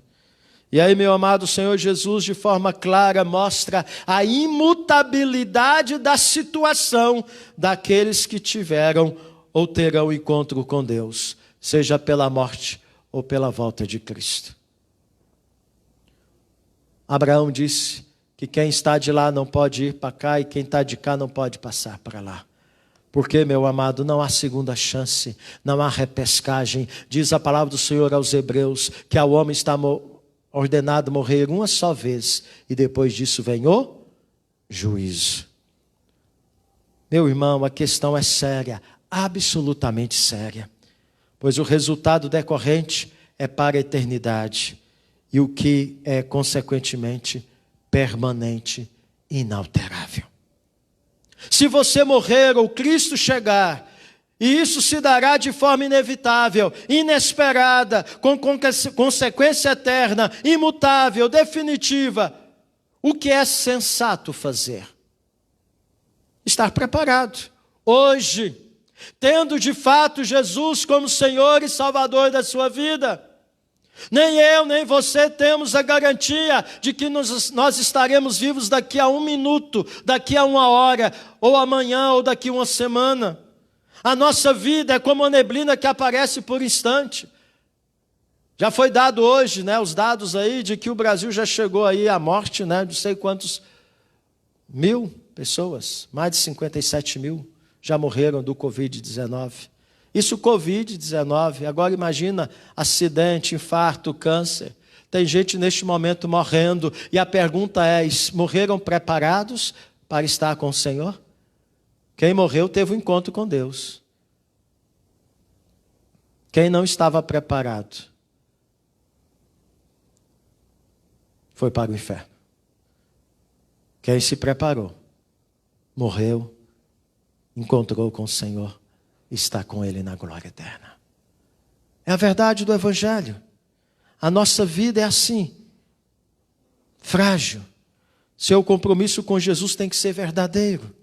E aí, meu amado, Senhor Jesus, de forma clara, mostra a imutabilidade da situação daqueles que tiveram ou terão encontro com Deus, seja pela morte ou pela volta de Cristo. Abraão disse que quem está de lá não pode ir para cá e quem está de cá não pode passar para lá. Porque, meu amado, não há segunda chance, não há repescagem. Diz a palavra do Senhor aos Hebreus que ao homem está ordenado morrer uma só vez e depois disso vem o juízo. Meu irmão, a questão é séria, absolutamente séria, pois o resultado decorrente é para a eternidade e o que é consequentemente permanente, inalterável. Se você morrer ou Cristo chegar, e isso se dará de forma inevitável, inesperada, com consequência eterna, imutável, definitiva, o que é sensato fazer? Estar preparado. Hoje, tendo de fato Jesus como Senhor e Salvador da sua vida. Nem eu, nem você temos a garantia de que nós estaremos vivos daqui a 1 minuto, daqui a 1 hora, ou amanhã, ou daqui a 1 semana. A nossa vida é como a neblina que aparece por instante. Já foi dado hoje, né, os dados aí de que o Brasil já chegou aí à morte, né, de não sei quantos mil pessoas, mais de 57 mil já morreram do Covid-19. Isso Covid-19, agora imagina acidente, infarto, câncer. Tem gente neste momento morrendo e a pergunta é, morreram preparados para estar com o Senhor? Quem morreu teve um encontro com Deus. Quem não estava preparado foi para o inferno. Quem se preparou, morreu, encontrou com o Senhor, está com Ele na glória eterna. É a verdade do Evangelho. A nossa vida é assim, frágil. Seu compromisso com Jesus tem que ser verdadeiro.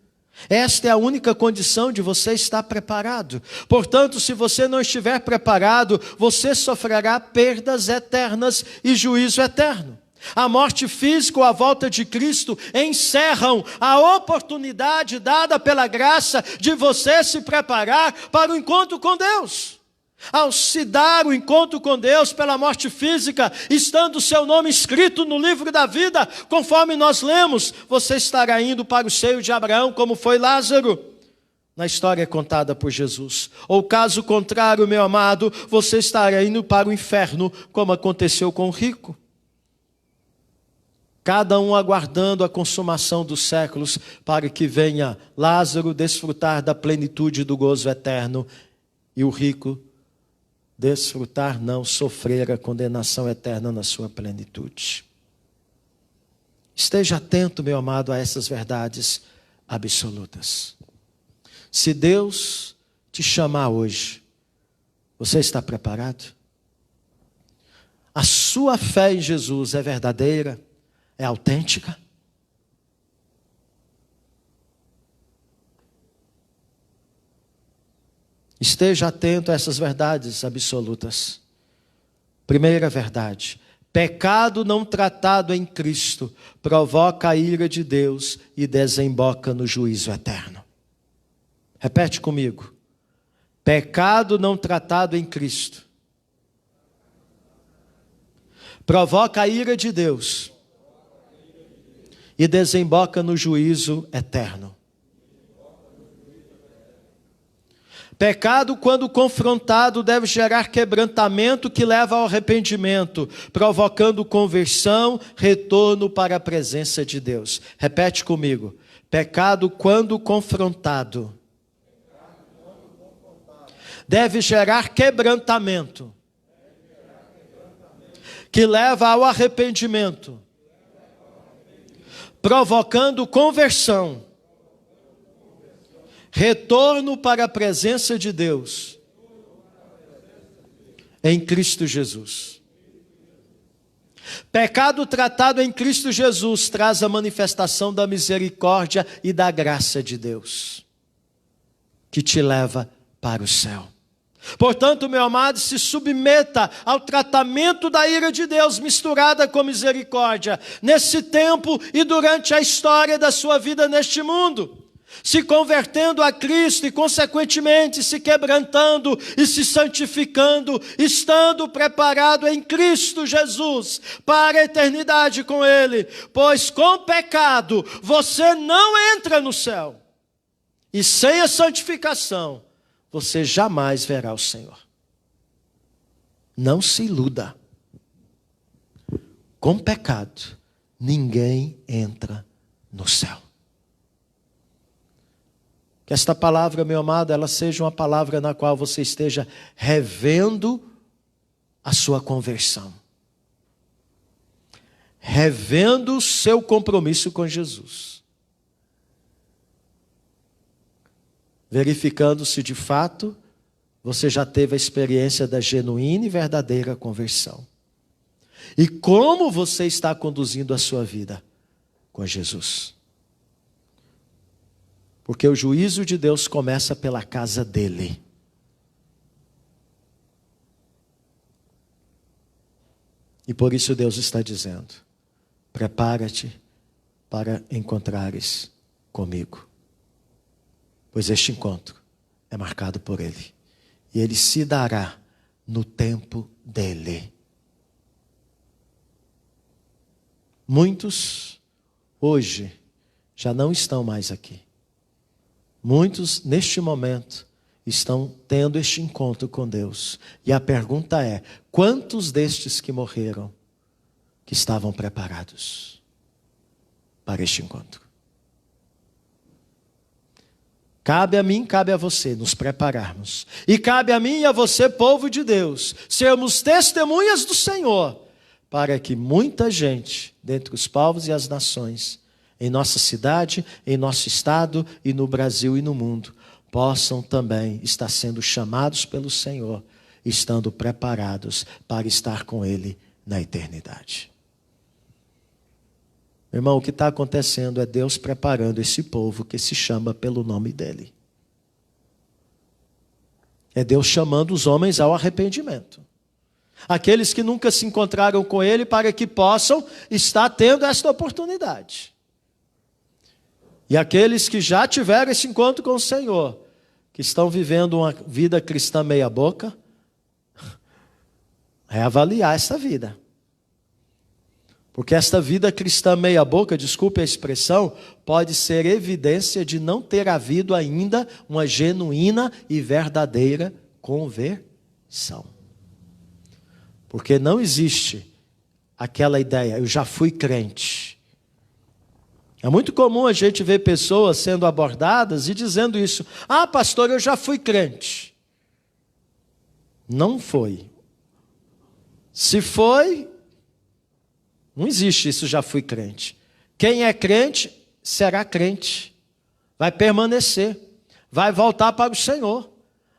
Esta é a única condição de você estar preparado. Portanto, se você não estiver preparado, você sofrerá perdas eternas e juízo eterno. A morte física ou a volta de Cristo encerram a oportunidade dada pela graça de você se preparar para o encontro com Deus. Ao se dar o encontro com Deus pela morte física, estando o seu nome escrito no livro da vida, conforme nós lemos, você estará indo para o seio de Abraão, como foi Lázaro, na história contada por Jesus. Ou caso contrário, meu amado, você estará indo para o inferno, como aconteceu com o rico. Cada um aguardando a consumação dos séculos, para que venha Lázaro desfrutar da plenitude do gozo eterno, e o rico desfrutar, não, sofrer a condenação eterna na sua plenitude. Esteja atento, meu amado, a essas verdades absolutas. Se Deus te chamar hoje, você está preparado? A sua fé em Jesus é verdadeira? É autêntica? Esteja atento a essas verdades absolutas. Primeira verdade: pecado não tratado em Cristo provoca a ira de Deus e desemboca no juízo eterno. Repete comigo. Pecado não tratado em Cristo provoca a ira de Deus e desemboca no juízo eterno. Pecado, quando confrontado, deve gerar quebrantamento que leva ao arrependimento, provocando conversão, retorno para a presença de Deus. Repete comigo. Pecado, quando confrontado, deve gerar quebrantamento, que leva ao arrependimento, provocando conversão, retorno para a presença de Deus em Cristo Jesus. Pecado tratado em Cristo Jesus traz a manifestação da misericórdia e da graça de Deus, que te leva para o céu. Portanto, meu amado, se submeta ao tratamento da ira de Deus misturada com misericórdia, nesse tempo e durante a história da sua vida neste mundo. Se convertendo a Cristo e, consequentemente, se quebrantando e se santificando, estando preparado em Cristo Jesus para a eternidade com Ele. Pois com pecado você não entra no céu. E sem a santificação, você jamais verá o Senhor. Não se iluda. Com pecado, ninguém entra no céu. Que esta palavra, meu amado, ela seja uma palavra na qual você esteja revendo a sua conversão. Revendo o seu compromisso com Jesus. Verificando se de fato você já teve a experiência da genuína e verdadeira conversão. E como você está conduzindo a sua vida com Jesus. Porque o juízo de Deus começa pela casa dele. E por isso Deus está dizendo: prepara-te para encontrares comigo. Pois este encontro é marcado por Ele. E Ele se dará no tempo dEle. Muitos hoje já não estão mais aqui. Muitos, neste momento, estão tendo este encontro com Deus. E a pergunta é: quantos destes que morreram que estavam preparados para este encontro? Cabe a mim, cabe a você nos prepararmos. E cabe a mim e a você, povo de Deus, sermos testemunhas do Senhor, para que muita gente, dentre os povos e as nações, em nossa cidade, em nosso estado e no Brasil e no mundo, possam também estar sendo chamados pelo Senhor, estando preparados para estar com Ele na eternidade. Meu irmão, o que está acontecendo é Deus preparando esse povo que se chama pelo nome dEle. É Deus chamando os homens ao arrependimento. Aqueles que nunca se encontraram com Ele, para que possam estar tendo esta oportunidade. E aqueles que já tiveram esse encontro com o Senhor, que estão vivendo uma vida cristã meia boca, reavaliar esta vida. Porque esta vida cristã meia boca, desculpe a expressão, pode ser evidência de não ter havido ainda uma genuína e verdadeira conversão. Porque não existe aquela ideia, eu já fui crente. É muito comum a gente ver pessoas sendo abordadas e dizendo isso: ah, pastor, eu já fui crente. Não foi. Se foi, não existe isso, já fui crente. Quem é crente, será crente. Vai permanecer. Vai voltar para o Senhor.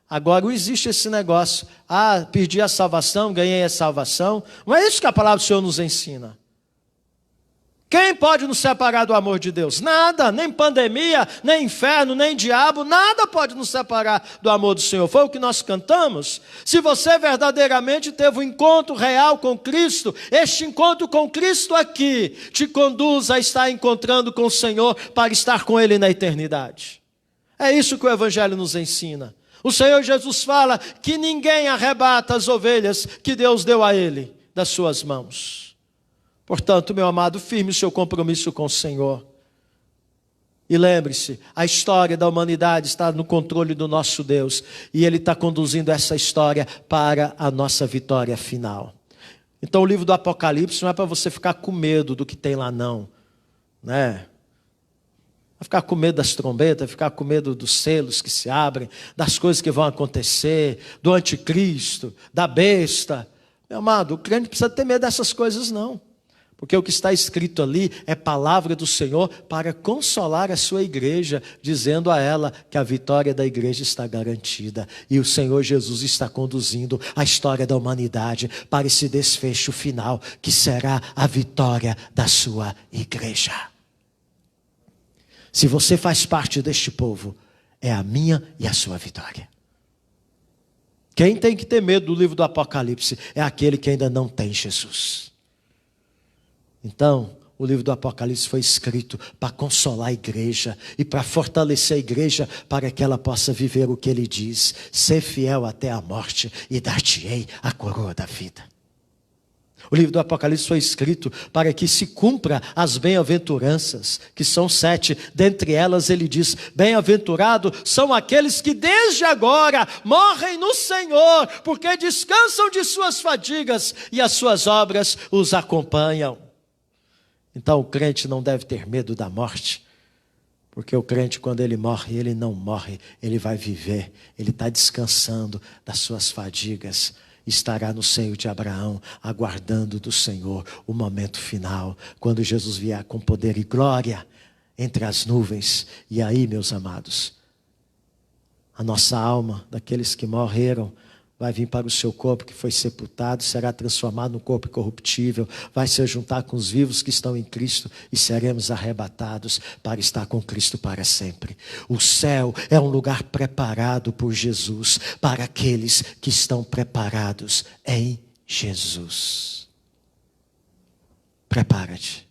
Agora não existe esse negócio. Ah, perdi a salvação, ganhei a salvação. Não é isso que a palavra do Senhor nos ensina. Quem pode nos separar do amor de Deus? Nada, nem pandemia, nem inferno, nem diabo, nada pode nos separar do amor do Senhor. Foi o que nós cantamos. Se você verdadeiramente teve um encontro real com Cristo, este encontro com Cristo aqui te conduz a estar encontrando com o Senhor para estar com Ele na eternidade. É isso que o Evangelho nos ensina. O Senhor Jesus fala que ninguém arrebata as ovelhas que Deus deu a Ele das suas mãos. Portanto, meu amado, firme o seu compromisso com o Senhor. E lembre-se, a história da humanidade está no controle do nosso Deus. E Ele está conduzindo essa história para a nossa vitória final. Então o livro do Apocalipse não é para você ficar com medo do que tem lá não. Né? Vai ficar com medo das trombetas, ficar com medo dos selos que se abrem, das coisas que vão acontecer, do anticristo, da besta. Meu amado, o crente não precisa ter medo dessas coisas não. Porque o que está escrito ali é palavra do Senhor para consolar a sua igreja, dizendo a ela que a vitória da igreja está garantida. E o Senhor Jesus está conduzindo a história da humanidade para esse desfecho final, que será a vitória da sua igreja. Se você faz parte deste povo, é a minha e a sua vitória. Quem tem que ter medo do livro do Apocalipse é aquele que ainda não tem Jesus. Então, o livro do Apocalipse foi escrito para consolar a igreja e para fortalecer a igreja para que ela possa viver o que ele diz: ser fiel até a morte e dar-te-ei a coroa da vida. O livro do Apocalipse foi escrito para que se cumpra as bem-aventuranças, que são 7. Dentre elas ele diz: bem-aventurados são aqueles que desde agora morrem no Senhor, porque descansam de suas fadigas e as suas obras os acompanham. Então o crente não deve ter medo da morte, porque o crente, quando ele morre, ele não morre, ele vai viver, ele está descansando das suas fadigas, estará no seio de Abraão, aguardando do Senhor o momento final, quando Jesus vier com poder e glória entre as nuvens. E aí, meus amados, a nossa alma, daqueles que morreram, vai vir para o seu corpo que foi sepultado, será transformado num corpo corruptível, vai se juntar com os vivos que estão em Cristo e seremos arrebatados para estar com Cristo para sempre. O céu é um lugar preparado por Jesus para aqueles que estão preparados em Jesus. Prepara-te.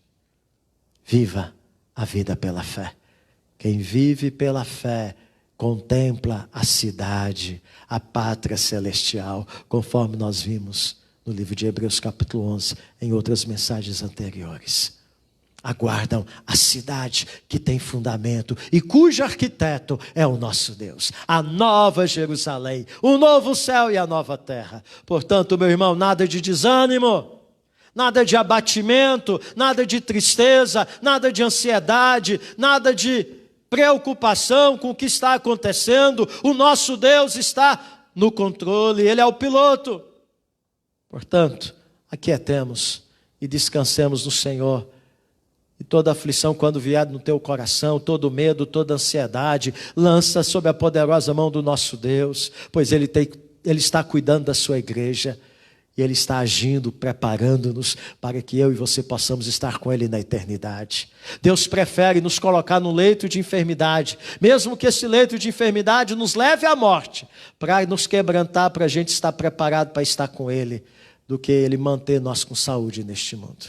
Viva a vida pela fé. Quem vive pela fé contempla a cidade, a pátria celestial, conforme nós vimos no livro de Hebreus capítulo 11, em outras mensagens anteriores. aguardam a cidade que tem fundamento e cujo arquiteto é o nosso Deus, a nova Jerusalém, o novo céu e a nova terra. Portanto, meu irmão, nada de desânimo, nada de abatimento, nada de tristeza, nada de ansiedade, nada de preocupação com o que está acontecendo. O nosso Deus está no controle, Ele é o piloto. Portanto, aquietemos e descansemos no Senhor. E toda aflição, quando vier no teu coração, todo medo, toda ansiedade, lança sob a poderosa mão do nosso Deus, pois Ele está cuidando da sua igreja, e Ele está agindo, preparando-nos para que eu e você possamos estar com Ele na eternidade. Deus prefere nos colocar no leito de enfermidade, mesmo que esse leito de enfermidade nos leve à morte, para nos quebrantar, para a gente estar preparado para estar com Ele, do que Ele manter nós com saúde neste mundo.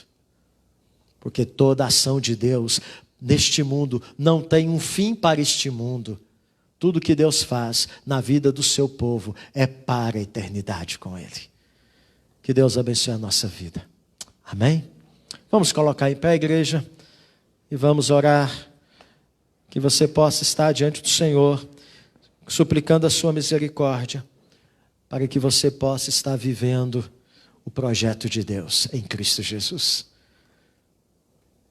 Porque toda ação de Deus neste mundo não tem um fim para este mundo. Tudo que Deus faz na vida do seu povo é para a eternidade com Ele. Que Deus abençoe a nossa vida. Amém? Vamos colocar em pé, igreja, e vamos orar, que você possa estar diante do Senhor, suplicando a sua misericórdia, para que você possa estar vivendo o projeto de Deus em Cristo Jesus.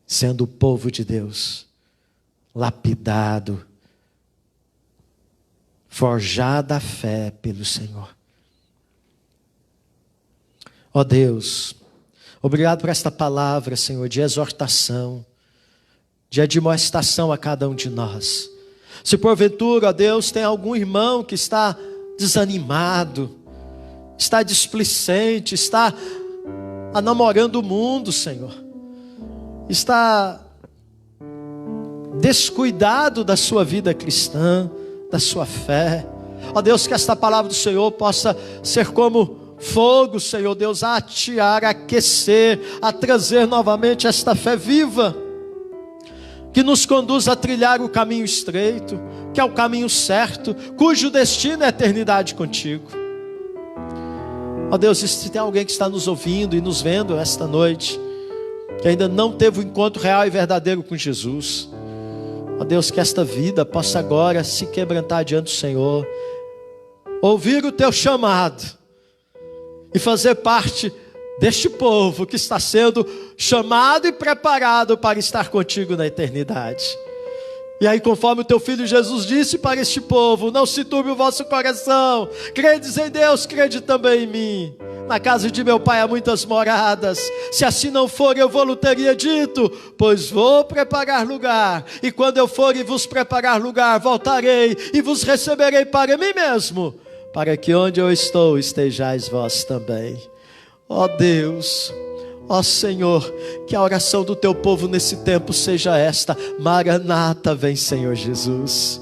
Sendo o povo de Deus, lapidado, forjada a fé pelo Senhor. Ó Deus, obrigado por esta palavra, Senhor, de exortação, de admoestação a cada um de nós. Se porventura, ó Deus, tem algum irmão que está desanimado, está displicente, está namorando o mundo, Senhor, está descuidado da sua vida cristã, da sua fé, ó Deus, que esta palavra do Senhor possa ser como fogo, Senhor Deus, a atear, a aquecer, a trazer novamente esta fé viva, que nos conduz a trilhar o caminho estreito, que é o caminho certo, cujo destino é a eternidade contigo. Ó Deus, se tem alguém que está nos ouvindo e nos vendo esta noite, que ainda não teve um encontro real e verdadeiro com Jesus, ó Deus, que esta vida possa agora se quebrantar diante do Senhor, ouvir o teu chamado, e fazer parte deste povo que está sendo chamado e preparado para estar contigo na eternidade. E aí, conforme o teu filho Jesus disse para este povo: não se turbe o vosso coração, credes em Deus, crede também em mim. Na casa de meu pai há muitas moradas, se assim não for, eu vou-lhe teria dito, pois vou preparar lugar, e quando eu for e vos preparar lugar, voltarei e vos receberei para mim mesmo, para que onde eu estou estejais vós também. Ó Deus, ó Senhor, que a oração do teu povo nesse tempo seja esta: Maranata, vem Senhor Jesus.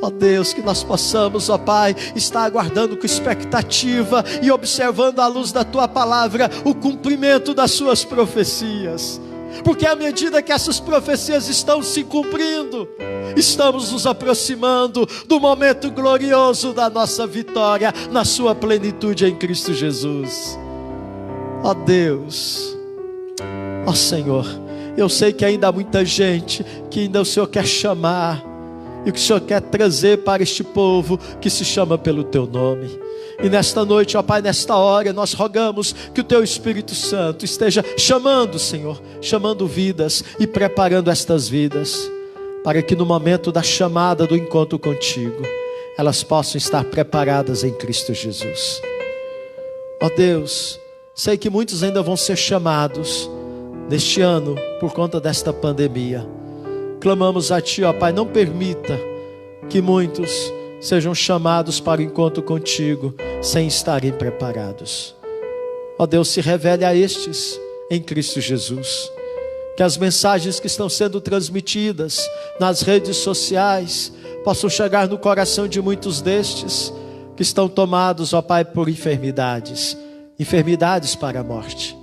Ó Deus, que nós possamos, ó Pai, estar aguardando com expectativa e observando à luz da tua palavra o cumprimento das suas profecias. Porque à medida que essas profecias estão se cumprindo, estamos nos aproximando do momento glorioso da nossa vitória na sua plenitude em Cristo Jesus. Ó Deus, ó Senhor, eu sei que ainda há muita gente que ainda o Senhor quer chamar, e que o Senhor quer trazer para este povo que se chama pelo teu nome. E nesta noite, ó Pai, nesta hora, nós rogamos que o teu Espírito Santo esteja chamando, Senhor, chamando vidas e preparando estas vidas, para que no momento da chamada, do encontro contigo, elas possam estar preparadas em Cristo Jesus. Ó Deus, sei que muitos ainda vão ser chamados neste ano por conta desta pandemia. Clamamos a Ti, ó Pai, não permita que muitos sejam chamados para o encontro contigo sem estarem preparados. Ó Deus, se revele a estes em Cristo Jesus. Que as mensagens que estão sendo transmitidas nas redes sociais possam chegar no coração de muitos destes que estão tomados, ó Pai, por enfermidades para a morte.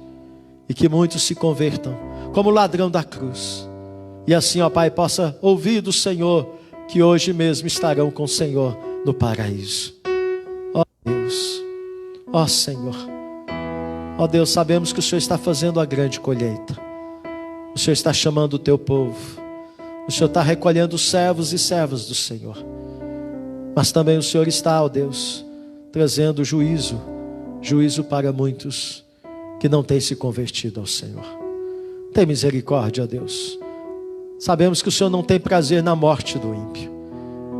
E que muitos se convertam como o ladrão da cruz. E assim, ó Pai, possa ouvir do Senhor que hoje mesmo estarão com o Senhor no paraíso. Ó Deus, ó Senhor, ó Deus, sabemos que o Senhor está fazendo a grande colheita. O Senhor está chamando o teu povo. O Senhor está recolhendo os servos e servas do Senhor. Mas também o Senhor está, ó Deus, trazendo juízo para muitos que não têm se convertido ao Senhor. Tem misericórdia, ó Deus. Sabemos que o Senhor não tem prazer na morte do ímpio.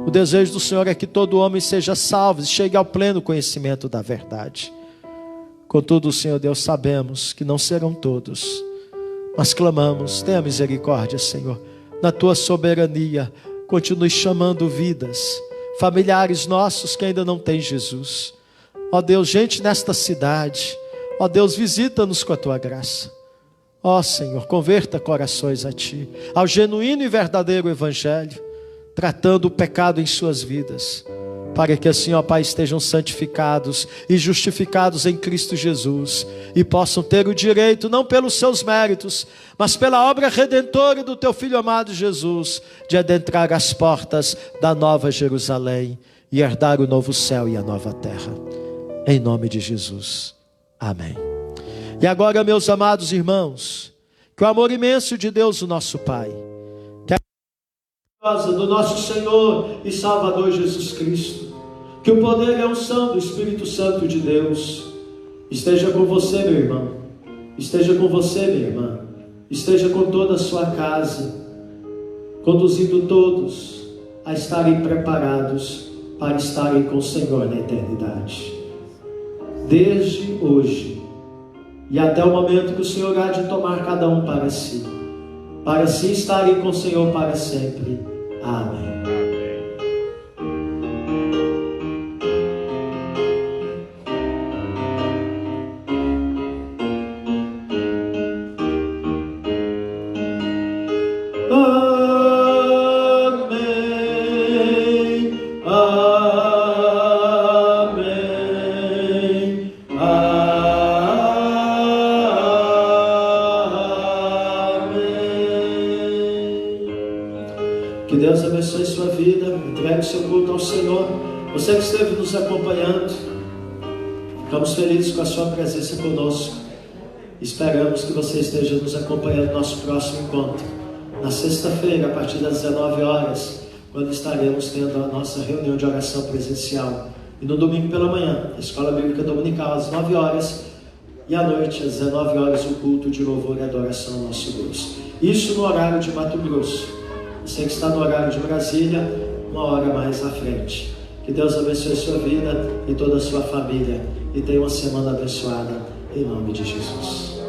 O desejo do Senhor é que todo homem seja salvo e chegue ao pleno conhecimento da verdade. Contudo, Senhor Deus, sabemos que não serão todos, mas clamamos, tenha misericórdia, Senhor, na tua soberania, continue chamando vidas, familiares nossos que ainda não têm Jesus. Ó Deus, gente nesta cidade, ó Deus, visita-nos com a tua graça. Ó Senhor, converta corações a ti, ao genuíno e verdadeiro evangelho, tratando o pecado em suas vidas, para que assim, ó Pai, estejam santificados e justificados em Cristo Jesus, e possam ter o direito, não pelos seus méritos, mas pela obra redentora do teu Filho amado Jesus, de adentrar as portas da nova Jerusalém, e herdar o novo céu e a nova terra. Em nome de Jesus. Amém. E agora, meus amados irmãos, que o amor imenso de Deus, o nosso Pai, que a graça do nosso Senhor e Salvador Jesus Cristo, que o poder e a unção do Espírito Santo de Deus esteja com você, meu irmão, esteja com você, minha irmã, esteja com toda a sua casa, conduzindo todos a estarem preparados para estarem com o Senhor na eternidade. Desde hoje e até o momento que o Senhor há de tomar cada um para si estarem com o Senhor para sempre. Amém. Que Deus abençoe sua vida, entregue seu culto ao Senhor. Você que esteve nos acompanhando, ficamos felizes com a sua presença conosco. Esperamos que você esteja nos acompanhando no nosso próximo encontro, na sexta-feira, a partir das 19 horas, quando estaremos tendo a nossa reunião de oração presencial. E no domingo pela manhã, a Escola Bíblica Dominical, às 9 horas, e à noite, às 19 horas, o culto de louvor e adoração ao nosso Deus. Isso no horário de Mato Grosso. Você que está no horário de Brasília, uma hora mais à frente. Que Deus abençoe a sua vida e toda a sua família. E tenha uma semana abençoada, em nome de Jesus.